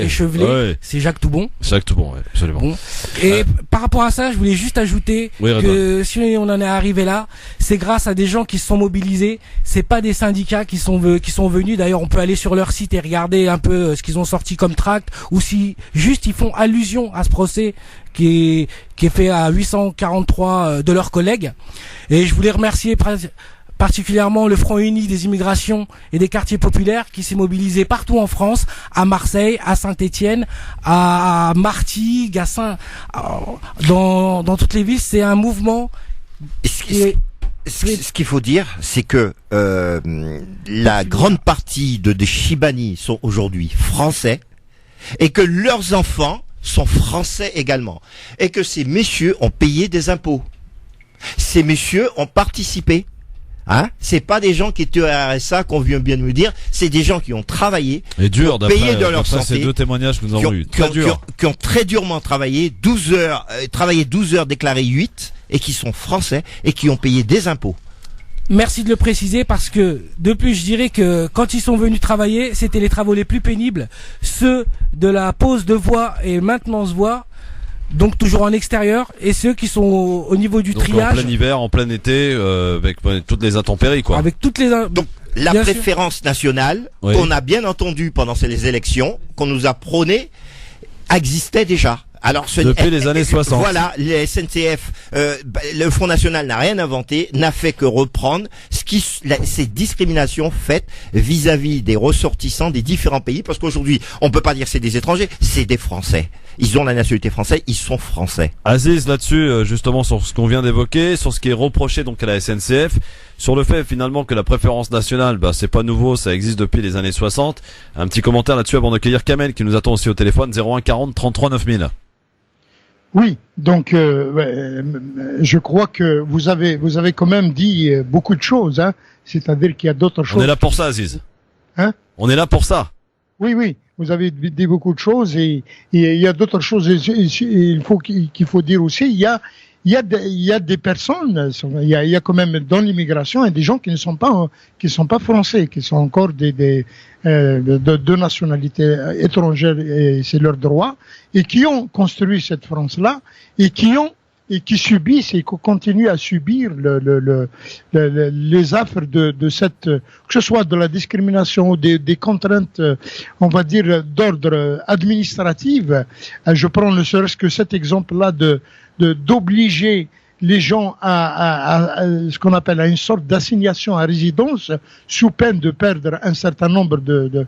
échevelé, c'est Jacques Toubon. Jacques Toubon, ouais, absolument. Bon. Et par rapport à ça, je voulais juste ajouter que si on en est arrivé là, c'est grâce à des gens qui se sont mobilisés. C'est pas des syndicats qui sont venus. D'ailleurs, on peut aller sur leur site et regarder un peu ce qu'ils ont sorti comme tract, ou si juste ils font allusion à ce procès qui est fait à 843 de leurs collègues. Et je voulais remercier particulièrement le Front Uni des immigrations et des quartiers populaires qui s'est mobilisé partout en France, à Marseille, à Saint-Étienne, à Martigues, dans toutes les villes. C'est un mouvement. Ce qu'il faut dire, c'est que la grande partie des Chibani sont aujourd'hui français et que leurs enfants sont français également et que ces messieurs ont payé des impôts. Ces messieurs ont participé. Hein? C'est pas des gens qui étaient au RSA qu'on vient bien de me dire, c'est des gens qui ont travaillé, et dur, payé de leur santé, ces deux témoignages que nous avons eus, qui ont très durement travaillé, 12 heures, déclaré 8, et qui sont français et qui ont payé des impôts. Merci de le préciser, parce que de plus je dirais que quand ils sont venus travailler, c'était les travaux les plus pénibles, ceux de la pose de voies et maintenance voies. Donc toujours en extérieur, et ceux qui sont au niveau du triage. En plein hiver, en plein été, avec toutes les intempéries, quoi. Avec toutes les. Donc la préférence nationale qu'on a bien entendu pendant les élections, qu'on nous a prôné, existait déjà. Alors depuis les années 60. Voilà, les SNCF, le Front National n'a rien inventé, n'a fait que reprendre ces discriminations faites vis-à-vis des ressortissants des différents pays, parce qu'aujourd'hui, on peut pas dire c'est des étrangers, c'est des Français. Ils ont la nationalité française, ils sont français. Aziz, là-dessus, justement, sur ce qu'on vient d'évoquer, sur ce qui est reproché donc à la SNCF, sur le fait finalement que la préférence nationale, c'est pas nouveau, ça existe depuis les années 60. Un petit commentaire là-dessus avant d'accueillir Kamel qui nous attend aussi au téléphone, 01 40 33 9000. Oui, donc je crois que vous avez quand même dit beaucoup de choses, hein. C'est-à-dire qu'il y a d'autres choses. On est là pour ça, Aziz. Hein? On est là pour ça. Oui, vous avez dit beaucoup de choses, et il y a d'autres choses. Qu'il faut dire aussi, il y a des personnes, il y a quand même dans l'immigration des gens qui ne sont pas français, qui sont encore de nationalité étrangère, et c'est leur droit, et qui ont construit cette France-là, et qui subissent et qui continuent à subir les affres de cette, que ce soit de la discrimination ou des contraintes, on va dire, d'ordre administratif. Je prends ne serait-ce que cet exemple-là d'obliger les gens à ce qu'on appelle à une sorte d'assignation à résidence sous peine de perdre un certain nombre de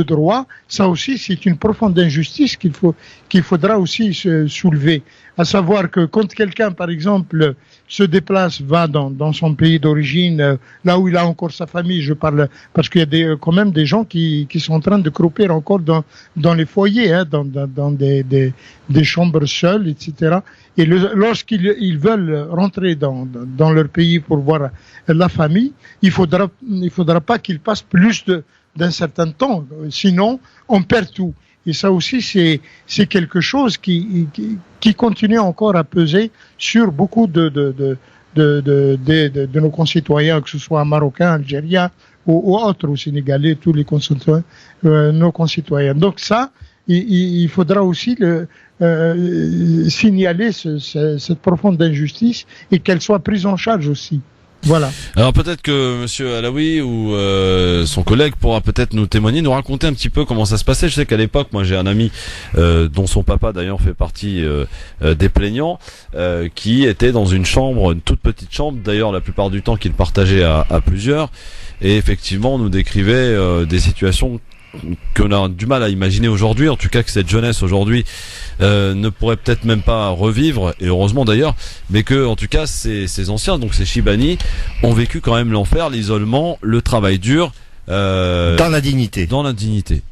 droits. Ça aussi, c'est une profonde injustice qu'il faudra aussi soulever. À savoir que quand quelqu'un, par exemple, se déplace, va dans son pays d'origine, là où il a encore sa famille, je parle, parce qu'il y a quand même des gens qui sont en train de croupir encore dans les foyers, hein, dans des chambres seules, etc. Et lorsqu'ils veulent rentrer dans leur pays pour voir la famille, il faudra pas qu'ils passent plus d'un certain temps, sinon on perd tout. Et ça aussi, c'est quelque chose qui continue encore à peser sur beaucoup de nos concitoyens, que ce soit marocains, algériens ou autres, ou sénégalais, tous les concitoyens, nos concitoyens. Donc ça, il faudra aussi signaler cette profonde injustice, et qu'elle soit prise en charge aussi. Voilà. Alors peut-être que Monsieur Alaoui ou son collègue pourra peut-être nous témoigner, nous raconter un petit peu comment ça se passait. Je sais qu'à l'époque, moi j'ai un ami dont son papa d'ailleurs fait partie des plaignants, qui était dans une chambre, une toute petite chambre, d'ailleurs la plupart du temps qu'il partageait à plusieurs, et effectivement nous décrivait des situations qu'on a du mal à imaginer aujourd'hui, en tout cas que cette jeunesse aujourd'hui ne pourrait peut-être même pas revivre, et heureusement d'ailleurs, mais que en tout cas ces anciens, donc ces Chibani, ont vécu quand même l'enfer, l'isolement, le travail dur, dans l'indignité. Dans l'indignité.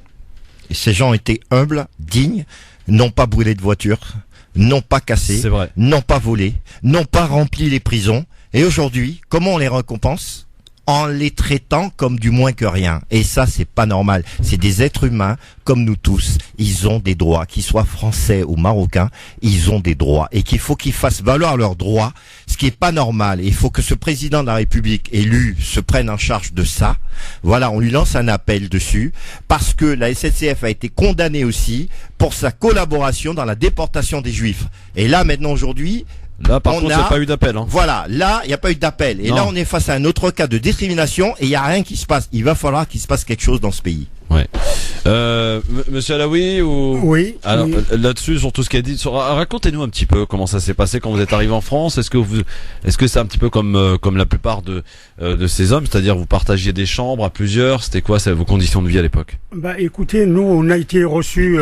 Et ces gens étaient humbles, dignes, n'ont pas brûlé de voiture, n'ont pas cassé, c'est vrai, n'ont pas volé, n'ont pas rempli les prisons, et aujourd'hui, comment on les récompense? en les traitant comme du moins que rien. Et ça, c'est pas normal. C'est des êtres humains comme nous tous. Ils ont des droits, qu'ils soient français ou marocains, ils ont des droits et qu'il faut qu'ils fassent valoir leurs droits, ce qui est pas normal. Il faut que ce président de la République élu se prenne en charge de ça. Voilà, on lui lance un appel dessus parce que la SNCF a été condamnée aussi pour sa collaboration dans la déportation des Juifs. Et là, maintenant, aujourd'hui, là, par contre, il n'y a pas eu d'appel. Hein. Voilà, là, il n'y a pas eu d'appel. Et là, on est face à un autre cas de discrimination et il n'y a rien qui se passe. Il va falloir qu'il se passe quelque chose dans ce pays. Ouais. Monsieur Alaoui ou... Oui. Alors, oui. Là-dessus, sur tout ce qu'il a dit, racontez-nous un petit peu comment ça s'est passé quand vous êtes arrivé en France. Est-ce que c'est un petit peu comme la plupart de ces hommes, c'est-à-dire vous partagiez des chambres à plusieurs? C'était quoi vos conditions de vie à l'époque? Bah, écoutez, nous, on a été reçus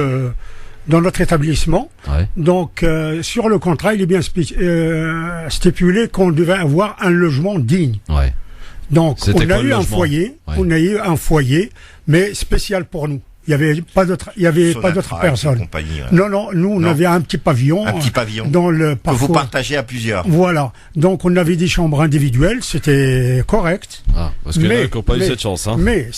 dans notre établissement. Ouais. Donc, sur le contrat, il est bien stipulé qu'on devait avoir un logement digne. Ouais. Donc, on a eu un foyer, ouais. on a eu un foyer, mais spécial pour nous. Il y avait pas d'autres personnes. Compagnie, ouais. Non, nous, on avait un petit pavillon. Un petit pavillon. Dans le que vous partagez à plusieurs. Voilà. Donc, on avait des chambres individuelles, c'était correct. Ah, parce qu'il y en a qui n'ont pas eu cette chance, hein. Mais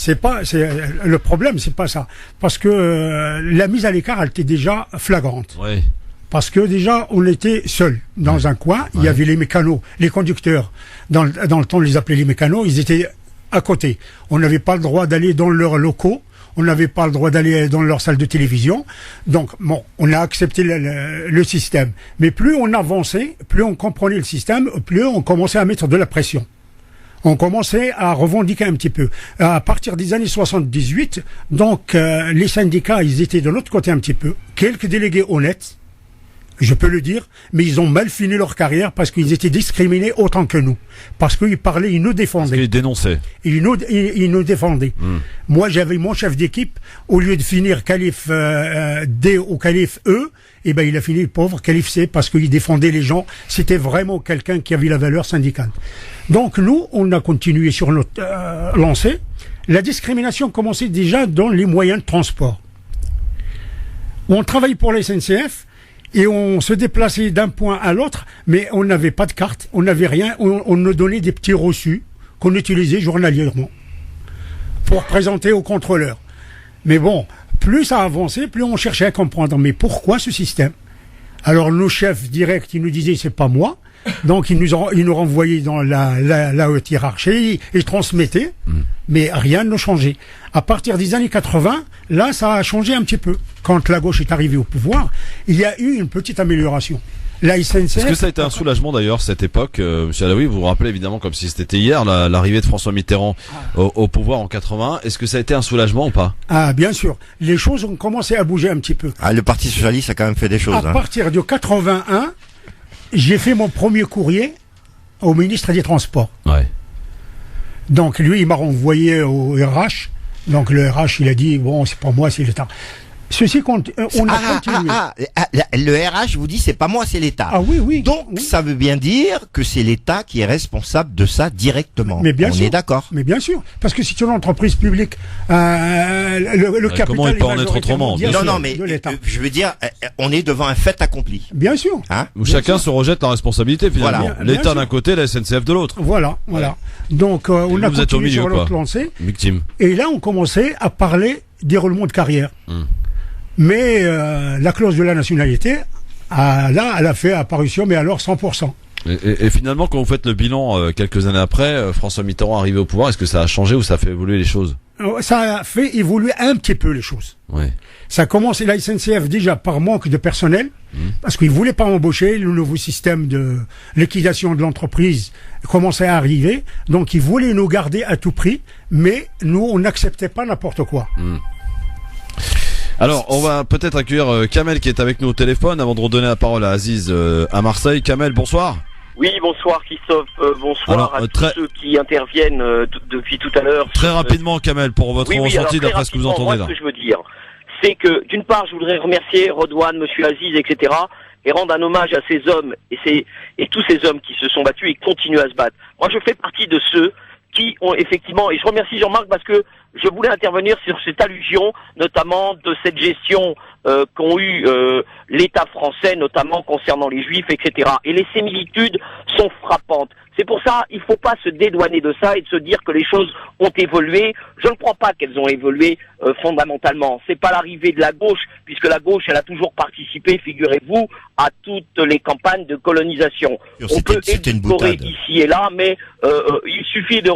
le problème, c'est pas ça. Parce que, la mise à l'écart, elle était déjà flagrante. Ouais. Parce que déjà, on était seuls dans un coin. Il y avait les mécanos, les conducteurs. Dans le temps, on les appelait les mécanos. Ils étaient à côté. On n'avait pas le droit d'aller dans leurs locaux. On n'avait pas le droit d'aller dans leur salle de télévision. Donc, bon, on a accepté le système. Mais plus on avançait, plus on comprenait le système, plus on commençait à mettre de la pression. On commençait à revendiquer un petit peu. À partir des années 78, donc, les syndicats, ils étaient de l'autre côté un petit peu. Quelques délégués honnêtes, je peux le dire, mais ils ont mal fini leur carrière parce qu'ils étaient discriminés autant que nous. Parce qu'ils parlaient, ils nous défendaient. Parce qu'ils dénonçaient. Ils nous défendaient. Moi, j'avais mon chef d'équipe, au lieu de finir calife D ou calife E, eh ben, il a fini le pauvre calife C parce qu'il défendait les gens. C'était vraiment quelqu'un qui avait la valeur syndicale. Donc, nous, on a continué sur notre lancée. La discrimination commençait déjà dans les moyens de transport. On travaille pour la SNCF, et on se déplaçait d'un point à l'autre, mais on n'avait pas de carte, on n'avait rien, on nous donnait des petits reçus qu'on utilisait journalièrement pour présenter au contrôleur. Mais bon, plus ça avançait, plus on cherchait à comprendre. Mais pourquoi ce système? Alors nos chefs directs, ils nous disaient c'est pas moi, donc ils nous renvoyaient dans la haute hiérarchie, ils transmettaient, mais rien ne changeait. À partir des années 80, là ça a changé un petit peu. Quand la gauche est arrivée au pouvoir, il y a eu une petite amélioration. La SNCF... Est-ce que ça a été un soulagement d'ailleurs cette époque, Monsieur Alaoui, vous vous rappelez évidemment comme si c'était hier l'arrivée de François Mitterrand au pouvoir en 81. Est-ce que ça a été un soulagement ou pas? Ah bien sûr, les choses ont commencé à bouger un petit peu. Ah, le Parti Socialiste a quand même fait des choses. À partir de 81, j'ai fait mon premier courrier au ministre des Transports. Ouais. Donc lui, il m'a renvoyé au RH. Donc le RH, il a dit bon, c'est pas moi, c'est l'État. Ceci compte, on a continué. Le RH vous dit c'est pas moi, c'est l'État. Ah oui, oui. Donc ça veut bien dire que c'est l'État qui est responsable de ça directement. Mais bien sûr. On est d'accord. Mais bien sûr, parce que si tu es une entreprise publique, le capital. Comment il peut en être autrement? Non, mais je veux dire, on est devant un fait accompli. Bien sûr. Hein? Où chacun se rejette la responsabilité finalement. Voilà. L'État d'un côté, la SNCF de l'autre. Voilà. Donc on a continué sur l'autre lancée. Victime. Et là, on commençait à parler des roulements de carrière. Mais la clause de la nationalité, elle a fait apparition, mais alors 100%. Et finalement, quand vous faites le bilan quelques années après, François Mitterrand arrivé au pouvoir, est-ce que ça a changé ou ça a fait évoluer les choses? Ça a fait évoluer un petit peu les choses. Ouais. Ça a commencé la SNCF déjà par manque de personnel, parce qu'ils voulaient pas embaucher. Le nouveau système de liquidation de l'entreprise commençait à arriver, donc ils voulaient nous garder à tout prix, mais nous, on n'acceptait pas n'importe quoi. Alors, on va peut-être accueillir Kamel qui est avec nous au téléphone avant de redonner la parole à Aziz à Marseille. Kamel, bonsoir. Oui, bonsoir Christophe, bonsoir à tous ceux qui interviennent depuis tout à l'heure. Très rapidement, Kamel, pour votre ressenti d'après ce que vous entendez là. Ce que je veux dire, c'est que d'une part, je voudrais remercier Redouane, Monsieur Aziz, etc., et rendre un hommage à ces hommes et tous ces hommes qui se sont battus et qui continuent à se battre. Moi, je fais partie de ceux qui ont effectivement, et je remercie Jean-Marc parce que je voulais intervenir sur cette allusion, notamment de cette gestion qu'ont eu l'État français, notamment concernant les Juifs, etc. Et les similitudes sont frappantes. C'est pour ça, il ne faut pas se dédouaner de ça et de se dire que les choses ont évolué. Je ne crois pas qu'elles ont évolué fondamentalement. C'est pas l'arrivée de la gauche, puisque la gauche, elle a toujours participé, figurez-vous, à toutes les campagnes de colonisation. On peut édulcorer ici et là, mais il suffit de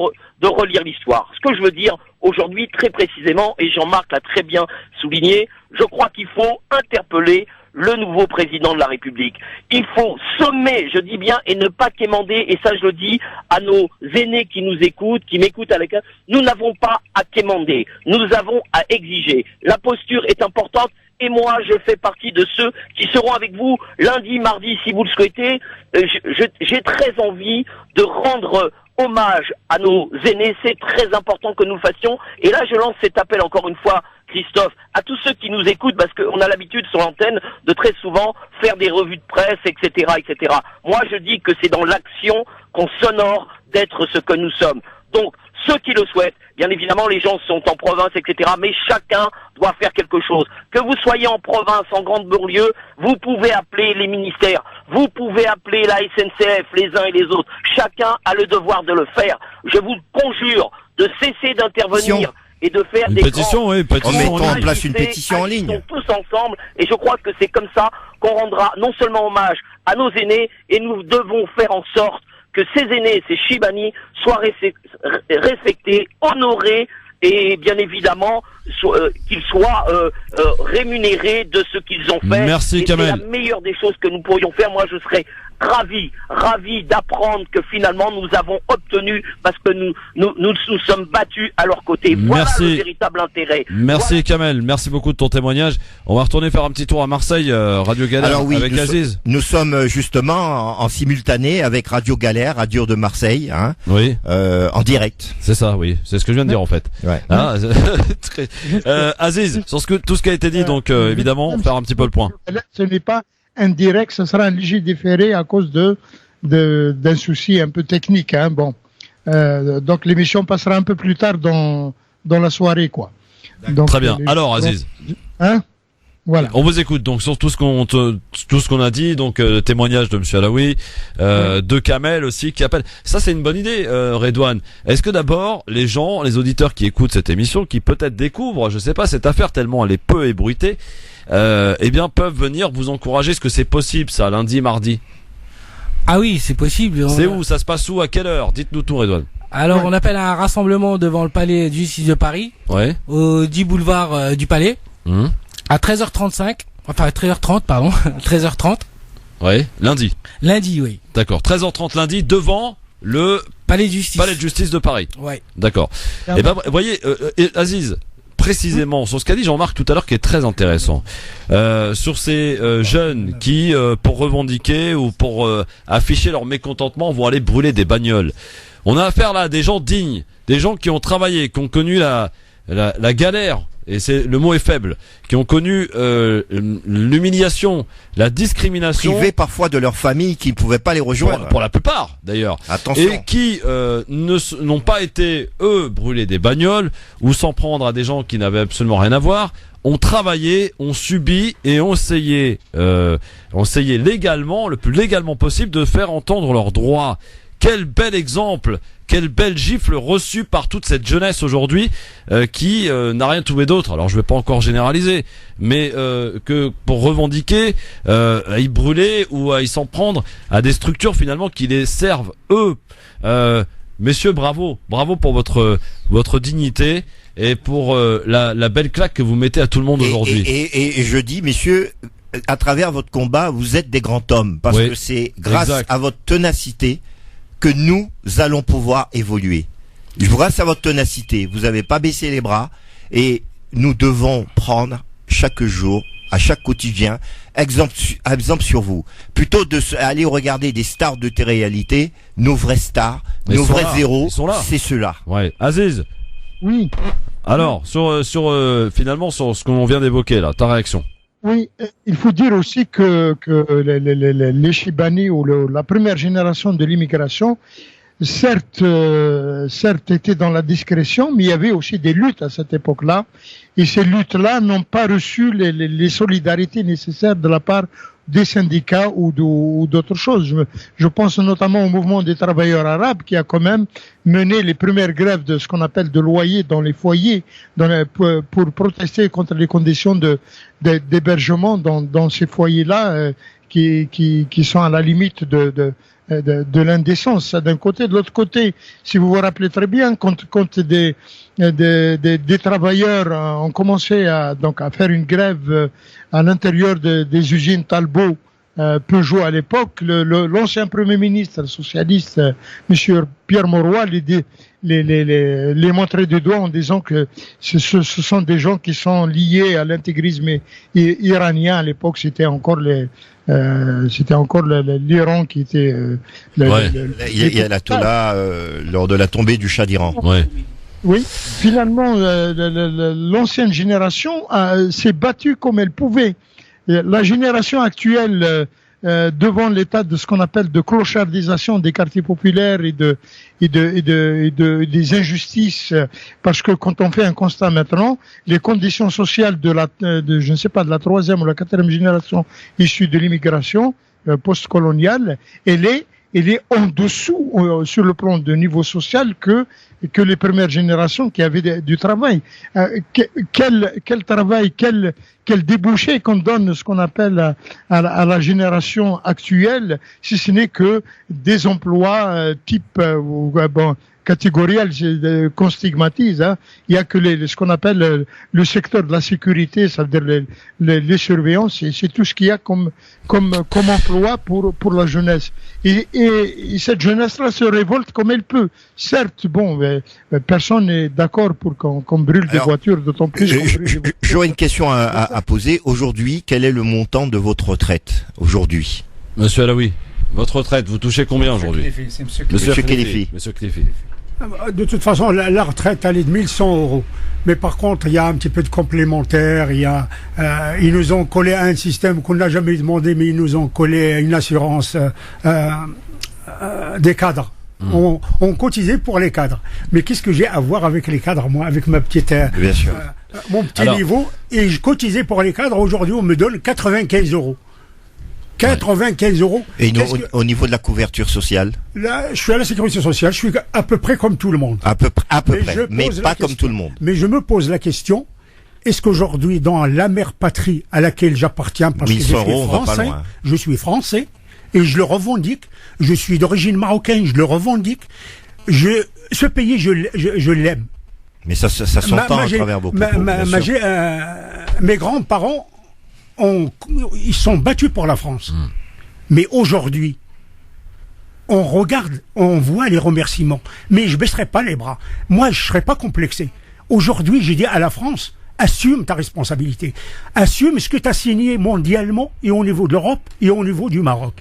relire l'histoire. Ce que je veux dire aujourd'hui, très précisément, et Jean-Marc l'a très bien souligné, je crois qu'il faut interpeller le nouveau président de la République. Il faut sommer, je dis bien, et ne pas quémander, et ça je le dis à nos aînés qui nous écoutent, qui m'écoutent à l'écart, nous n'avons pas à quémander, nous avons à exiger. La posture est importante, et moi je fais partie de ceux qui seront avec vous lundi, mardi, si vous le souhaitez. J'ai très envie de rendre hommage à nos aînés, c'est très important que nous le fassions, et là je lance cet appel encore une fois, Christophe, à tous ceux qui nous écoutent, parce qu'on a l'habitude sur l'antenne de très souvent faire des revues de presse, etc., etc. Moi, je dis que c'est dans l'action qu'on s'honore d'être ce que nous sommes. Donc, ceux qui le souhaitent, bien évidemment, les gens sont en province, etc., mais chacun doit faire quelque chose. Que vous soyez en province, en grande banlieue, vous pouvez appeler les ministères, vous pouvez appeler la SNCF, les uns et les autres. Chacun a le devoir de le faire. Je vous conjure de cesser d'intervenir et de faire une des pétition, oui, pétition. Mettons en place une pétition en ligne. Tous ensemble, et je crois que c'est comme ça qu'on rendra non seulement hommage à nos aînés, et nous devons faire en sorte que ces aînés, ces Chibani, soient respectés, honorés, et bien évidemment qu'ils soient rémunérés de ce qu'ils ont fait. Merci, et Kamel. c'est la meilleure des choses que nous pourrions faire. Moi, je serais ravi d'apprendre que finalement nous avons obtenu, parce que nous sommes battus à leur côté. Voilà le véritable intérêt. Merci Kamel, merci beaucoup de ton témoignage. On va retourner faire un petit tour à Marseille, Radio Galère. Alors oui, avec Aziz. Nous sommes justement en simultané avec Radio Galère, Radio de Marseille, hein, oui. En direct. C'est ça, oui, c'est ce que je viens de dire en fait. Ouais. Hein, Aziz, sur tout ce qui a été dit, donc évidemment, faire un petit peu le point. Ce n'est pas indirect, ce sera un léger différé à cause d'un souci un peu technique. Hein, bon, donc l'émission passera un peu plus tard dans la soirée, quoi. Donc, très bien. Alors, Aziz. Hein, voilà. On vous écoute donc sur tout ce qu'on a dit, donc témoignage de Monsieur Alaoui, de Kamel aussi qui appelle. Ça c'est une bonne idée, Redouane. Est-ce que d'abord les gens, les auditeurs qui écoutent cette émission, qui peut-être découvrent, je sais pas, cette affaire tellement elle est peu ébruitée, eh bien peuvent venir vous encourager. Est-ce que c'est possible ça, lundi, mardi? Ah oui, c'est possible. C'est où? Ça se passe où? À quelle heure? Dites-nous tout, Redouane. Alors on appelle à un rassemblement devant le palais de justice de Paris, ouais, au 10 boulevard du Palais. À 13h35, enfin 13h30 pardon, 13h30. Ouais, lundi. Lundi, oui. D'accord, 13h30 lundi devant le Palais de Justice de Paris. Ouais. D'accord. Et ben vous voyez Aziz, précisément sur ce qu'a dit Jean-Marc tout à l'heure qui est très intéressant. Sur ces jeunes qui pour revendiquer ou pour afficher leur mécontentement vont aller brûler des bagnoles. On a affaire là à des gens dignes, des gens qui ont travaillé, qui ont connu la galère. Et le mot est faible, qui ont connu l'humiliation, la discrimination, privés parfois de leur famille, qui ne pouvaient pas les rejoindre. Pour la plupart d'ailleurs. Attention. Et qui n'ont pas été eux brûlés des bagnoles ou s'en prendre à des gens qui n'avaient absolument rien à voir. Ont travaillé, ont subi et ont essayé légalement, le plus légalement possible, de faire entendre leurs droits. Quel bel exemple, quelle belle gifle reçue par toute cette jeunesse aujourd'hui qui n'a rien trouvé d'autre. Alors je vais pas encore généraliser, mais que pour revendiquer, à y brûler ou à y s'en prendre à des structures finalement qui les servent eux. Messieurs, bravo pour votre dignité et pour la belle claque que vous mettez à tout le monde aujourd'hui. Et je dis, messieurs, à travers votre combat, vous êtes des grands hommes parce que c'est grâce à votre ténacité que nous allons pouvoir évoluer. Grâce à votre ténacité, vous n'avez pas baissé les bras et nous devons prendre chaque jour, à chaque quotidien, exemple sur vous. Plutôt aller regarder des stars de télé-réalité, nos vrais stars, nos vrais héros, c'est ceux-là. Ouais. Aziz. Oui. Alors, finalement, sur ce qu'on vient d'évoquer là, ta réaction. Oui, il faut dire aussi que les Chibani ou la première génération de l'immigration, certes étaient dans la discrétion, mais il y avait aussi des luttes à cette époque-là. Et ces luttes-là n'ont pas reçu les solidarités nécessaires de la part des syndicats ou d'autres choses. Je pense notamment au mouvement des travailleurs arabes qui a quand même mené les premières grèves de ce qu'on appelle de loyer dans les foyers pour protester contre les conditions d'hébergement dans ces foyers-là qui sont à la limite de l'indécence, ça d'un côté. De l'autre côté, si vous vous rappelez très bien, quand des travailleurs ont commencé à faire une grève à l'intérieur des usines Talbot, Peugeot à l'époque, l'ancien Premier ministre socialiste, Monsieur Pierre Mauroy, les montrait du doigt en disant que ce sont des gens qui sont liés à l'intégrisme iranien. À l'époque, c'était encore l'Iran qui était. Il y a l'Ayatollah lors de la tombée du Shah d'Iran. Ouais. Oui, finalement, l'ancienne génération s'est battue comme elle pouvait. La génération actuelle, devant l'état de ce qu'on appelle de clochardisation des quartiers populaires et des injustices, parce que quand on fait un constat maintenant, les conditions sociales de je ne sais pas, de la troisième ou la quatrième génération issue de l'immigration post-coloniale, elle est en dessous sur le plan de niveau social que les premières générations qui avaient du travail. Quel travail, quel débouché qu'on donne ce qu'on appelle à la génération actuelle, si ce n'est que des emplois type catégoriels qu'on stigmatise. Il y a que ce qu'on appelle le secteur de la sécurité, c'est-à-dire les surveillances, et c'est tout ce qu'il y a comme emploi pour la jeunesse. Et cette jeunesse-là se révolte comme elle peut. Certes, personne n'est d'accord pour qu'on brûle des voitures, d'autant plus qu'on brûle des voitures. J'aurais une question à poser. Aujourd'hui, quel est le montant de votre retraite aujourd'hui? Monsieur Alaoui, votre retraite, vous touchez combien aujourd'hui? Monsieur Khelifi. Monsieur Khelifi. De toute façon, la retraite, elle est de 1100 €. Mais par contre, il y a un petit peu de complémentaire. Ils nous ont collé à un système qu'on n'a jamais demandé, mais ils nous ont collé à une assurance des cadres. On cotisait pour les cadres. Mais qu'est-ce que j'ai à voir avec les cadres, moi, avec ma petite, bien sûr. mon petit niveau? Et je cotisais pour les cadres. Aujourd'hui, on me donne 95 €. 95 €. Et au niveau de la couverture sociale? Là, je suis à la sécurité sociale, je suis à peu près comme tout le monde. À peu près, mais pas comme tout le monde. Mais je me pose la question, est-ce qu'aujourd'hui, dans la mère patrie à laquelle j'appartiens, parce que je suis français, et je le revendique, je suis d'origine marocaine, je le revendique, ce pays, je l'aime. Mais ça s'entend à travers vos propos, mes grands-parents, ils sont battus pour la France. Mais aujourd'hui, on regarde, on voit les remerciements. Mais je baisserai pas les bras. Moi, je serai pas complexé. Aujourd'hui, j'ai dit à la France, assume ta responsabilité. Assume ce que tu as signé mondialement et au niveau de l'Europe et au niveau du Maroc.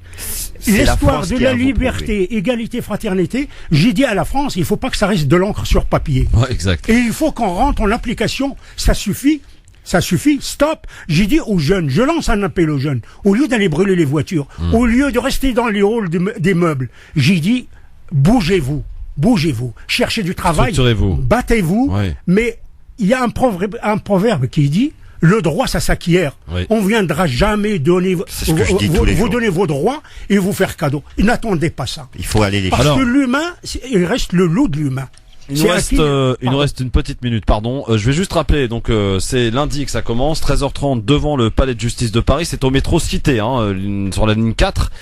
L'histoire de la liberté, égalité, fraternité, j'ai dit à la France, il faut pas que ça reste de l'encre sur papier. Ouais, exact. Et il faut qu'on rentre en application. Ça suffit. Ça suffit, stop. J'ai dit aux jeunes, je lance un appel aux jeunes, au lieu d'aller brûler les voitures, au lieu de rester dans les halls des meubles, j'ai dit, bougez-vous, cherchez du travail, battez-vous, mais il y a un proverbe qui dit, le droit ça s'acquiert. On viendra jamais donner vous donner vos droits et vous faire cadeau. N'attendez pas ça. Il faut aller les Parce que l'humain, il reste le loup de l'humain. Il nous reste une petite minute, pardon. Je vais juste rappeler, donc c'est lundi que ça commence, 13h30 devant le Palais de Justice de Paris. C'est au métro Cité, sur la ligne 4.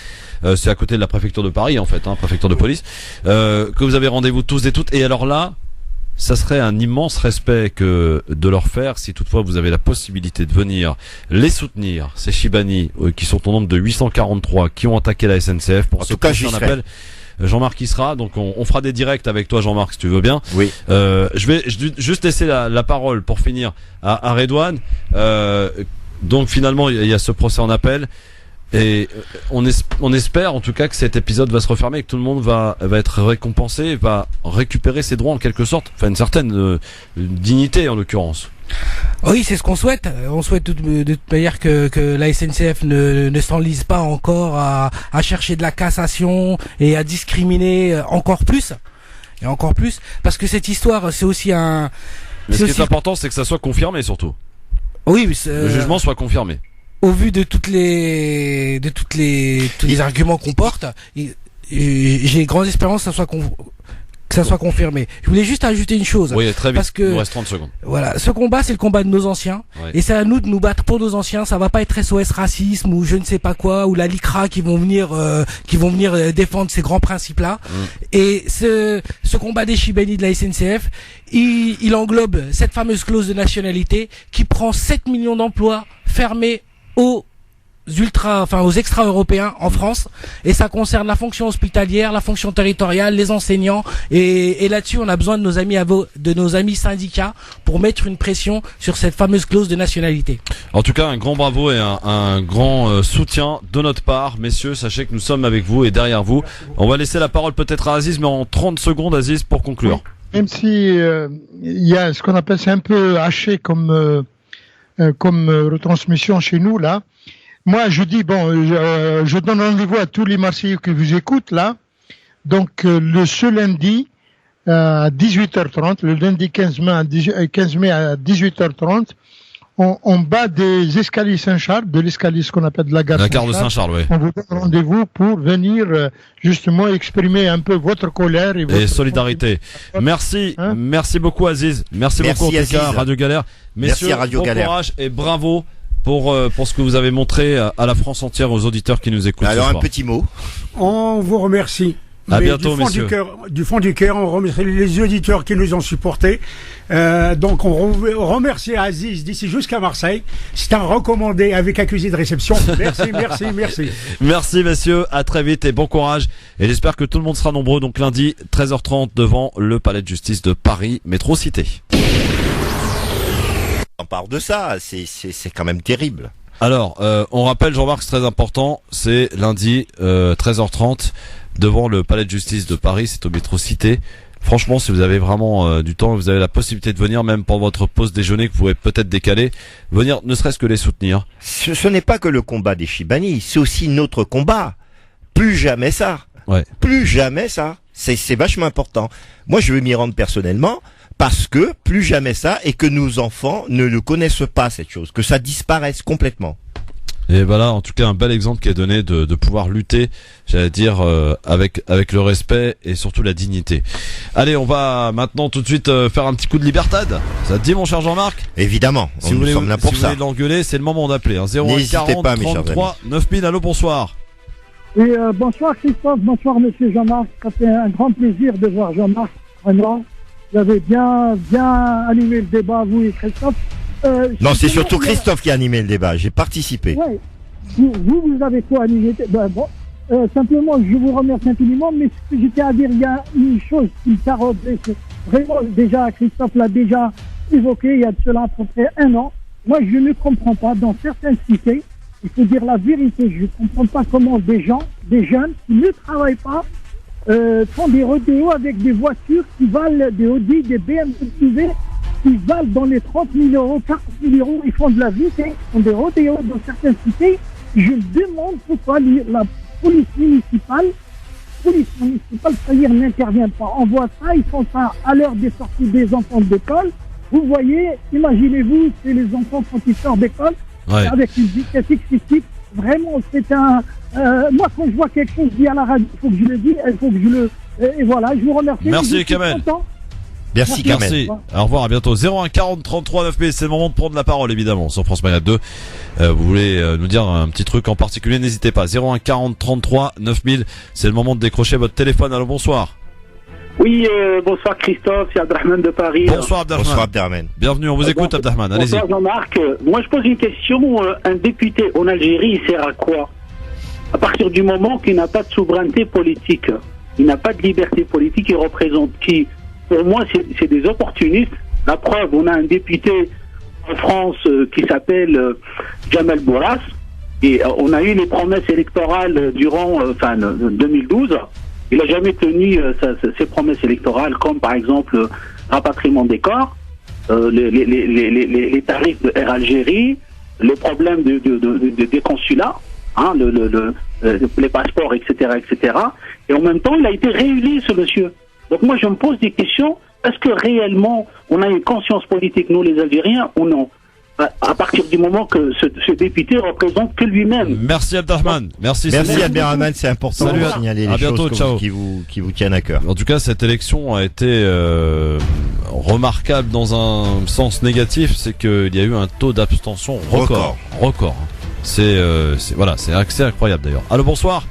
C'est à côté de la préfecture de Paris, en fait, préfecture de police. Que vous avez rendez-vous tous et toutes. Et alors là, ça serait un immense respect que de leur faire, si toutefois vous avez la possibilité de venir les soutenir, ces Chibani, qui sont au nombre de 843, qui ont attaqué la SNCF pour ce prochain appel. Jean-Marc y sera, donc on fera des directs avec toi, Jean-Marc, si tu veux bien. Oui. Je vais juste laisser la parole pour finir à Redouane. Donc finalement, il y a ce procès en appel. Et on espère en tout cas que cet épisode va se refermer et que tout le monde va être récompensé, va récupérer ses droits en quelque sorte, enfin une certaine dignité en l'occurrence. Oui, c'est ce qu'on souhaite. On souhaite de toute manière que la SNCF ne s'enlise pas encore à chercher de la cassation et à discriminer encore plus. Et encore plus, parce que cette histoire, c'est aussi un... Mais ce qui est important, c'est que ça soit confirmé surtout. Oui, le jugement soit confirmé. Au vu de tous les arguments qu'on porte, j'ai grande espérance que ça soit confirmé. Je voulais juste ajouter une chose. Oui, très vite. Parce que, il nous reste 30 secondes. Voilà. Ce combat, c'est le combat de nos anciens. Ouais. Et c'est à nous de nous battre pour nos anciens. Ça va pas être SOS racisme ou je ne sais pas quoi, ou la LICRA qui vont venir défendre ces grands principes-là. Et ce combat des Chibani de la SNCF, il englobe cette fameuse clause de nationalité qui prend 7 millions d'emplois fermés aux extra-européens en France, et ça concerne la fonction hospitalière, la fonction territoriale, les enseignants, et là-dessus on a besoin de nos amis syndicats pour mettre une pression sur cette fameuse clause de nationalité. En tout cas, un grand bravo et un grand soutien de notre part, messieurs. Sachez que nous sommes avec vous et derrière vous. On va laisser la parole peut-être à Aziz, mais en 30 secondes, Aziz, pour conclure. Même si il y a ce qu'on appelle, c'est un peu haché comme retransmission chez nous là. Moi, je dis, je donne rendez-vous à tous les Marseillais qui vous écoutent, là. Donc, ce lundi, à 18h30, le lundi 15 mai à 18h30, on bat des escaliers Saint-Charles, de l'escalier, ce qu'on appelle de la gare de Saint-Charles, oui. On vous donne rendez-vous pour venir, justement, exprimer un peu votre colère et solidarité. Merci. Merci beaucoup, Aziz. Merci beaucoup, en tout cas, Radio Galère. Messieurs, merci à Radio Galère. Bon courage et bravo pour ce que vous avez montré à la France entière, aux auditeurs qui nous écoutent. Alors, un petit mot. On vous remercie. À bientôt, messieurs. Du fond du cœur, on remercie les auditeurs qui nous ont supportés. Donc, on remercie Aziz d'ici jusqu'à Marseille. C'est un recommandé avec accusé de réception. Merci. Merci, messieurs. À très vite et bon courage. Et j'espère que tout le monde sera nombreux. Donc, lundi, 13h30, devant le Palais de Justice de Paris, Métro Cité. On parle de ça, c'est quand même terrible. Alors, on rappelle, Jean-Marc, c'est très important, c'est lundi 13h30 devant le Palais de Justice de Paris, c'est au Métro Cité. Franchement, si vous avez vraiment du temps, vous avez la possibilité de venir, même pour votre pause déjeuner que vous pouvez peut-être décaler, venir ne serait-ce que les soutenir. Ce n'est pas que le combat des Chibani, c'est aussi notre combat. Plus jamais ça. Ouais. Plus jamais ça. C'est vachement important. Moi, je veux m'y rendre personnellement. Parce que plus jamais ça, et que nos enfants ne le connaissent pas, cette chose, que ça disparaisse complètement. Et voilà, en tout cas, un bel exemple qui est donné de pouvoir lutter, j'allais dire, avec le respect et surtout la dignité. Allez, on va maintenant tout de suite faire un petit coup de libertad. Ça te dit, mon cher Jean-Marc? Évidemment, nous sommes là pour ça. Si vous voulez l'engueuler, c'est le moment d'appeler. 01 40 33 9000. Allô, bonsoir. Oui, bonsoir Christophe, bonsoir Monsieur Jean-Marc. Ça fait un grand plaisir de voir Jean-Marc. Vraiment. Vous avez bien animé le débat, vous et Christophe. Non, c'est surtout Christophe qui a animé le débat. J'ai participé. Ouais. Vous avez quoi animé? Simplement, je vous remercie infiniment, mais ce que j'étais à dire, il y a une chose qui me taraude. Vraiment, déjà, Christophe l'a déjà évoqué il y a de cela à peu près 1 an. Moi, je ne comprends pas, dans certaines cités, il faut dire la vérité, je ne comprends pas comment des gens, des jeunes, qui ne travaillent pas, font des rodéos avec des voitures qui valent des Audi, des BMW, qui valent dans les 30 000 euros, 40 000 euros. Ils font de la vie, ils font des rodéos dans certaines cités. Je me demande pourquoi la police municipale, c'est-à-dire, n'intervient pas. On voit ça, ils font ça à l'heure des sorties des enfants d'école. Vous voyez, imaginez-vous, c'est les enfants quand ils sortent d'école, avec une vitesse excessive. Vraiment, c'est un... moi, quand je vois quelque chose dit à la radio, il faut que je le dise, il faut que je le... et voilà, je vous remercie. Merci, Kamel. Merci, Kamel. Merci. Au revoir, à bientôt. 01 40 33 9000, c'est le moment de prendre la parole, évidemment, sur France Maghreb 2. Vous voulez nous dire un petit truc en particulier, n'hésitez pas. 01 40 33 9000, c'est le moment de décrocher votre téléphone. Allô, bonsoir. Oui, bonsoir Christophe, c'est Abdelrahman de Paris. Bonsoir Abdelrahman. Bonsoir Abdelrahman. Bienvenue, on vous écoute Abdelrahman, allez-y. Bonsoir Jean-Marc. Moi je pose une question, un député en Algérie, il sert à quoi? À partir du moment qu'il n'a pas de souveraineté politique, il n'a pas de liberté politique, il représente qui? Pour moi, c'est des opportunistes. La preuve, on a un député en France qui s'appelle Jamel Bourras, et on a eu les promesses électorales durant 2012. Il n'a jamais tenu ses promesses électorales, comme par exemple rapatriement des corps. les tarifs de Air Algérie, les problèmes des consulats, hein, les passeports, etc., etc. Et en même temps, il a été réélu, ce monsieur. Donc moi, je me pose des questions. Est-ce que réellement, on a une conscience politique, nous les Algériens, ou non? À partir du moment que ce député représente que lui-même. Merci Abderrahmane. Merci Abderrahmane, c'est important de signaler les choses qui vous tiennent à cœur. En tout cas, cette élection a été remarquable dans un sens négatif, c'est qu'il y a eu un taux d'abstention record. C'est assez incroyable d'ailleurs. Allô, bonsoir.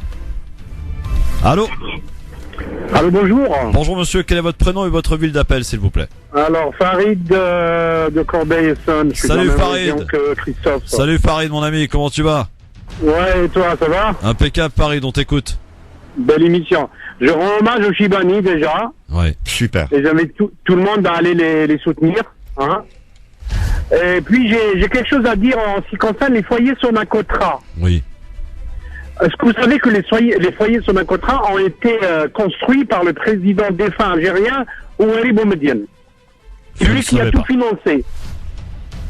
Allô, bonjour. Bonjour monsieur, quel est votre prénom et votre ville d'appel s'il vous plaît? Alors, Farid de Corbeil-Essonnes. Salut Farid. Christophe. Salut Farid mon ami, comment tu vas? Ouais, et toi, ça va? Impeccable Farid, on t'écoute. Belle émission. Je rends hommage aux Chibani déjà. Ouais, super. Et j'invite tout le monde à aller les soutenir. Hein. Et puis j'ai quelque chose à dire en ce qui concerne les foyers Sonacotra. Oui. Est-ce que vous savez que les foyers Sonacotra ont été construits par le président défunt algérien Ouari Boumediene? C'est lui qui a tout financé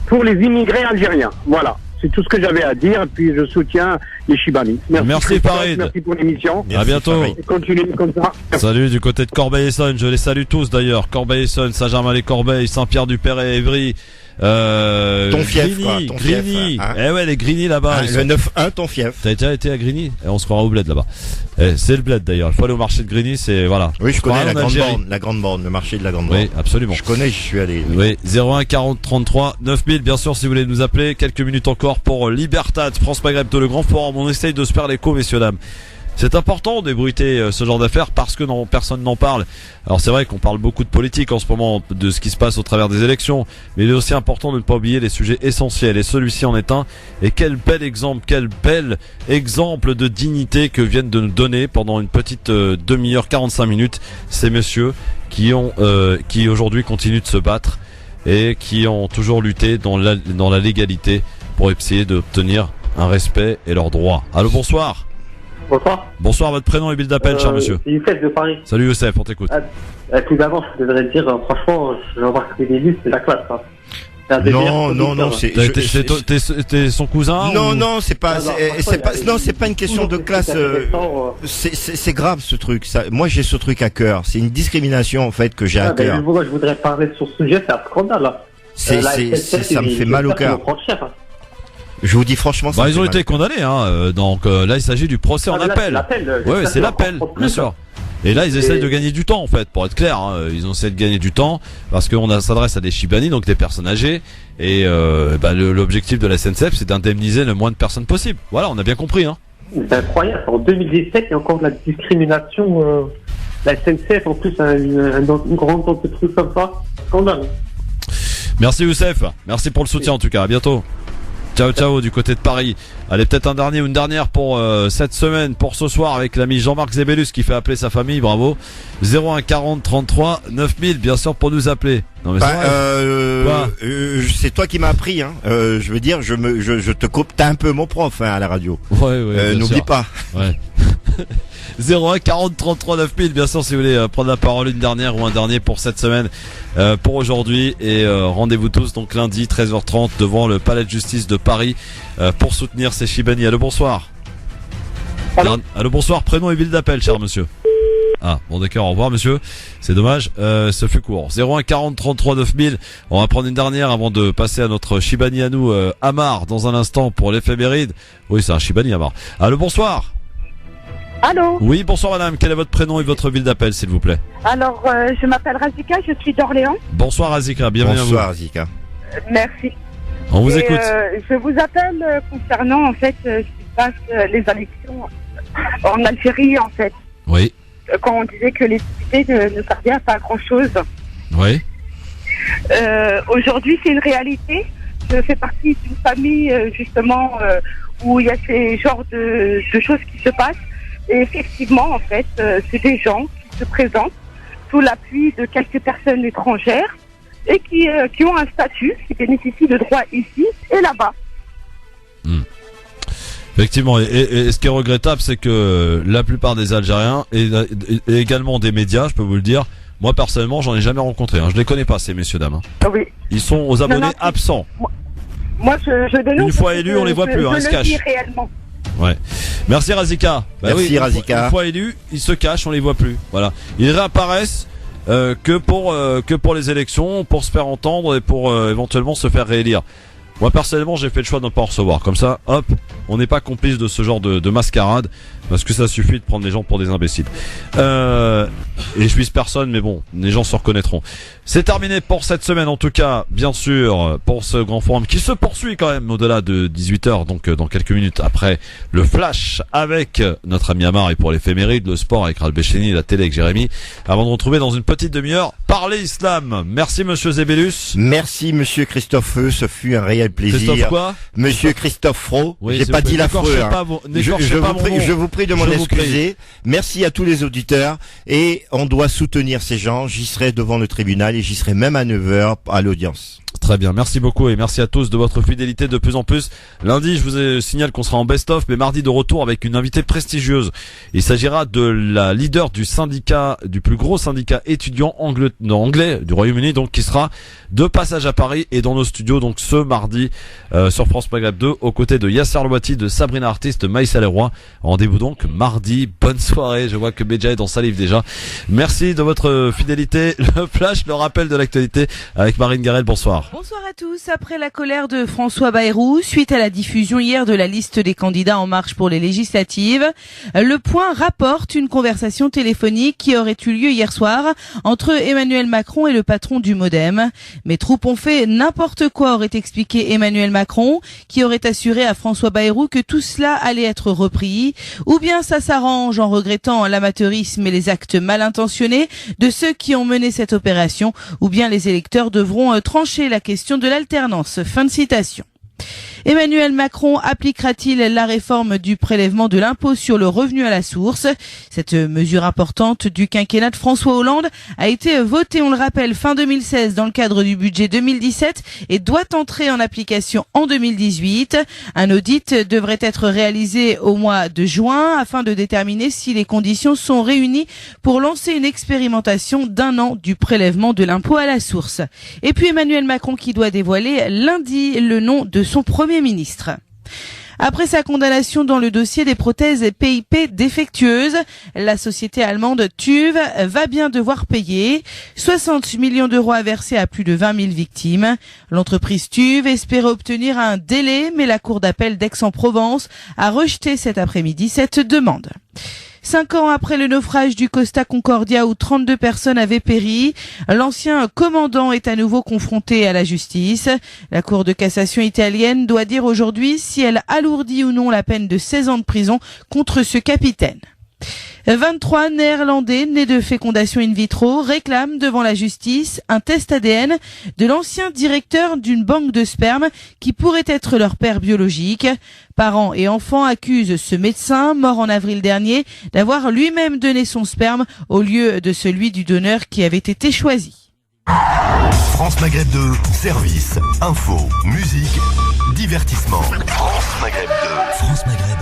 pour les immigrés algériens. Voilà, c'est tout ce que j'avais à dire. Et puis je soutiens les Chibani. Merci Farid. Merci pour l'émission. À bientôt. Continuez comme ça. Salut du côté de Corbeil-Essonnes, je les salue tous d'ailleurs. Corbeil-Essonnes, Saint-Germain-les-Corbeilles, Saint-Pierre-du-Perret, Évry. Ton fief, quoi. Ton Grigny. Fief, hein. Eh ouais, les Grigny là-bas. Le 9-1, ton fief. T'as déjà été à Grigny? On se croira au bled là-bas. C'est le bled d'ailleurs. Il faut aller au marché de Grigny, c'est, voilà. Oui, je connais la grande borne, le marché de la grande borne. Oui, absolument. Je connais, j'y suis allé. Oui, 01 40 33 9000, bien sûr, si vous voulez nous appeler. Quelques minutes encore pour Libertad, France Maghreb de le Grand Forum. On essaye de se faire l'écho, messieurs, dames. C'est important d'ébruiter ce genre d'affaires parce que personne n'en parle. Alors c'est vrai qu'on parle beaucoup de politique en ce moment, de ce qui se passe au travers des élections, mais il est aussi important de ne pas oublier les sujets essentiels, et celui-ci en est un. Et quel bel exemple de dignité que viennent de nous donner pendant une petite demi-heure, 45 minutes, ces messieurs qui aujourd'hui continuent de se battre et qui ont toujours lutté dans la légalité pour essayer d'obtenir un respect et leurs droits. Allô, bonsoir. Bonsoir. Bonsoir, votre prénom et ville d'appel, cher monsieur. C'est Youssef de Paris. Salut Youssef, on t'écoute. Tout d'avant, je devrais dire, franchement, Jean-Marc Bénédus, c'est la classe. Hein. Non, t'es son cousin? Non, c'est pas une question de classe. C'est grave ce truc. Moi, j'ai ce truc à cœur. C'est une discrimination en fait que j'ai à cœur. Je voudrais parler sur ce sujet, c'est un scandale. Là. Ça me fait mal au cœur. Je vous dis franchement, ils ont été condamnés, hein. Donc là, il s'agit du procès en appel. Ouais, c'est l'appel, bien sûr. Et là, ils essayent de gagner du temps, en fait, pour être clair. Hein. Ils ont essayé de gagner du temps parce qu'on s'adresse à des Chibani, donc des personnes âgées. Et l'objectif de la SNCF, c'est d'indemniser le moins de personnes possible. Voilà, on a bien compris. Hein. C'est incroyable. En 2017, il y a encore de la discrimination. La SNCF, en plus, un grand nombre de trucs comme ça. Scandale. Merci Youssef. Merci pour le soutien, en tout cas. À bientôt. Ciao du côté de Paris. Allez, peut-être un dernier ou une dernière pour cette semaine, pour ce soir, avec l'ami Jean-Marc Zébélus qui fait appeler sa famille, bravo. 01 40 33 9000, bien sûr, pour nous appeler. Non mais c'est toi qui m'as appris, hein. Je veux dire, je te coupe, t'es un peu mon prof, hein, à la radio. Ouais. N'oublie pas. Ouais. 01 40 33 9000, bien sûr, si vous voulez prendre la parole une dernière ou un dernier pour cette semaine, pour aujourd'hui, et rendez-vous tous donc lundi 13h30 devant le Palais de Justice de Paris pour soutenir ces Chibani. Allô, bonsoir. Allô, bonsoir, prénom et ville d'appel, cher monsieur. Ah, bon d'accord, au revoir monsieur. C'est dommage, ce fut court. 01 40 33 9000. On va prendre une dernière avant de passer à notre Chibani à nous, Amar, dans un instant pour l'éphéméride. Oui, c'est un Chibani, Amar. Allô, bonsoir. Allô? Oui, bonsoir madame, quel est votre prénom et votre ville d'appel s'il vous plaît? Alors, je m'appelle Razika, je suis d'Orléans. Bonsoir Razika, bienvenue à vous. Bonsoir Razika. Merci. On vous écoute. Je vous appelle concernant en fait ce qui se passe, les élections en Algérie en fait. Oui. Quand on disait que les députés ne servaient à pas grand chose. Oui. Aujourd'hui c'est une réalité. Je fais partie d'une famille justement où il y a ces genres de choses qui se passent. Et effectivement, en fait, c'est des gens qui se présentent sous l'appui de quelques personnes étrangères et qui ont un statut, qui bénéficient de droits ici et là-bas. Effectivement, et ce qui est regrettable, c'est que la plupart des Algériens et également des médias, je peux vous le dire, Moi personnellement, j'en ai jamais rencontré. Je les connais pas ces messieurs dames. Ah oui. Ils sont aux abonnés absents. Moi, je dénonce. Une fois élus, on les voit plus. Ils se cachent. Réellement. Ouais. Merci Razika. Merci Razika. Une fois élus, ils se cachent, on les voit plus. Voilà. Ils réapparaissent que pour les élections, pour se faire entendre et pour éventuellement se faire réélire. Moi personnellement, j'ai fait le choix de ne pas en recevoir. Comme ça, hop, on n'est pas complice de ce genre de mascarade, parce que ça suffit de prendre les gens pour des imbéciles. Et je vise personne, mais bon, les gens se reconnaîtront. C'est terminé pour cette semaine, en tout cas, bien sûr, pour ce grand forum qui se poursuit quand même au-delà de 18h, donc dans quelques minutes après le flash avec notre ami Amar et pour l'éphéméride, le sport avec Ral Bécheni, la télé avec Jérémy, avant de retrouver dans une petite demi-heure Parler Islam. Merci monsieur Zébélus. Merci monsieur Christophe Feu, ce fut un réel plaisir. Christophe quoi? Monsieur Christophe Fro. Oui, j'ai pas dit l'affreux. Je vous prie de m'en excuser. Merci à tous les auditeurs et on doit soutenir ces gens. J'y serai devant le tribunal et j'y serai même à 9h à l'audience. Très bien, merci beaucoup et merci à tous de votre fidélité de plus en plus. Lundi, je vous signale qu'on sera en best-of, mais mardi de retour avec une invitée prestigieuse. Il s'agira de la leader du syndicat, du plus gros syndicat étudiant anglais du Royaume-Uni, donc qui sera de passage à Paris et dans nos studios donc ce mardi sur France Maghreb 2 aux côtés de Yasser Louati, de Sabrina Artiste, Maïssa Leroy. Rendez-vous donc mardi. Bonne soirée. Je vois que Béja est dans sa livre déjà. Merci de votre fidélité. Le flash, le rappel de l'actualité avec Marine Garel. Bonsoir. Bonsoir à tous. Après la colère de François Bayrou, suite à la diffusion hier de la liste des candidats En Marche pour les législatives, Le Point rapporte une conversation téléphonique qui aurait eu lieu hier soir entre Emmanuel Macron et le patron du Modem. Mes troupes ont fait n'importe quoi, aurait expliqué Emmanuel Macron, qui aurait assuré à François Bayrou que tout cela allait être repris. Ou bien ça s'arrange en regrettant l'amateurisme et les actes mal intentionnés de ceux qui ont mené cette opération, ou bien les électeurs devront trancher la question de l'alternance. Fin de citation. Emmanuel Macron appliquera-t-il la réforme du prélèvement de l'impôt sur le revenu à la source? Cette mesure importante du quinquennat de François Hollande a été votée, on le rappelle, fin 2016 dans le cadre du budget 2017 et doit entrer en application en 2018. Un audit devrait être réalisé au mois de juin afin de déterminer si les conditions sont réunies pour lancer une expérimentation d'1 an du prélèvement de l'impôt à la source. Et puis Emmanuel Macron qui doit dévoiler lundi le nom de son Premier ministre. Après sa condamnation dans le dossier des prothèses PIP défectueuses, la société allemande TÜV va bien devoir payer 60 millions d'euros à verser à plus de 20 000 victimes. L'entreprise TÜV espérait obtenir un délai, mais la cour d'appel d'Aix-en-Provence a rejeté cet après-midi cette demande. 5 ans après le naufrage du Costa Concordia où 32 personnes avaient péri, l'ancien commandant est à nouveau confronté à la justice. La Cour de cassation italienne doit dire aujourd'hui si elle alourdit ou non la peine de 16 ans de prison contre ce capitaine. 23 Néerlandais nés de fécondation in vitro réclament devant la justice un test ADN de l'ancien directeur d'une banque de sperme qui pourrait être leur père biologique. Parents et enfants accusent ce médecin, mort en avril dernier, d'avoir lui-même donné son sperme au lieu de celui du donneur qui avait été choisi. France Maghreb 2, service, info, musique, divertissement. France Maghreb 2. France Maghreb.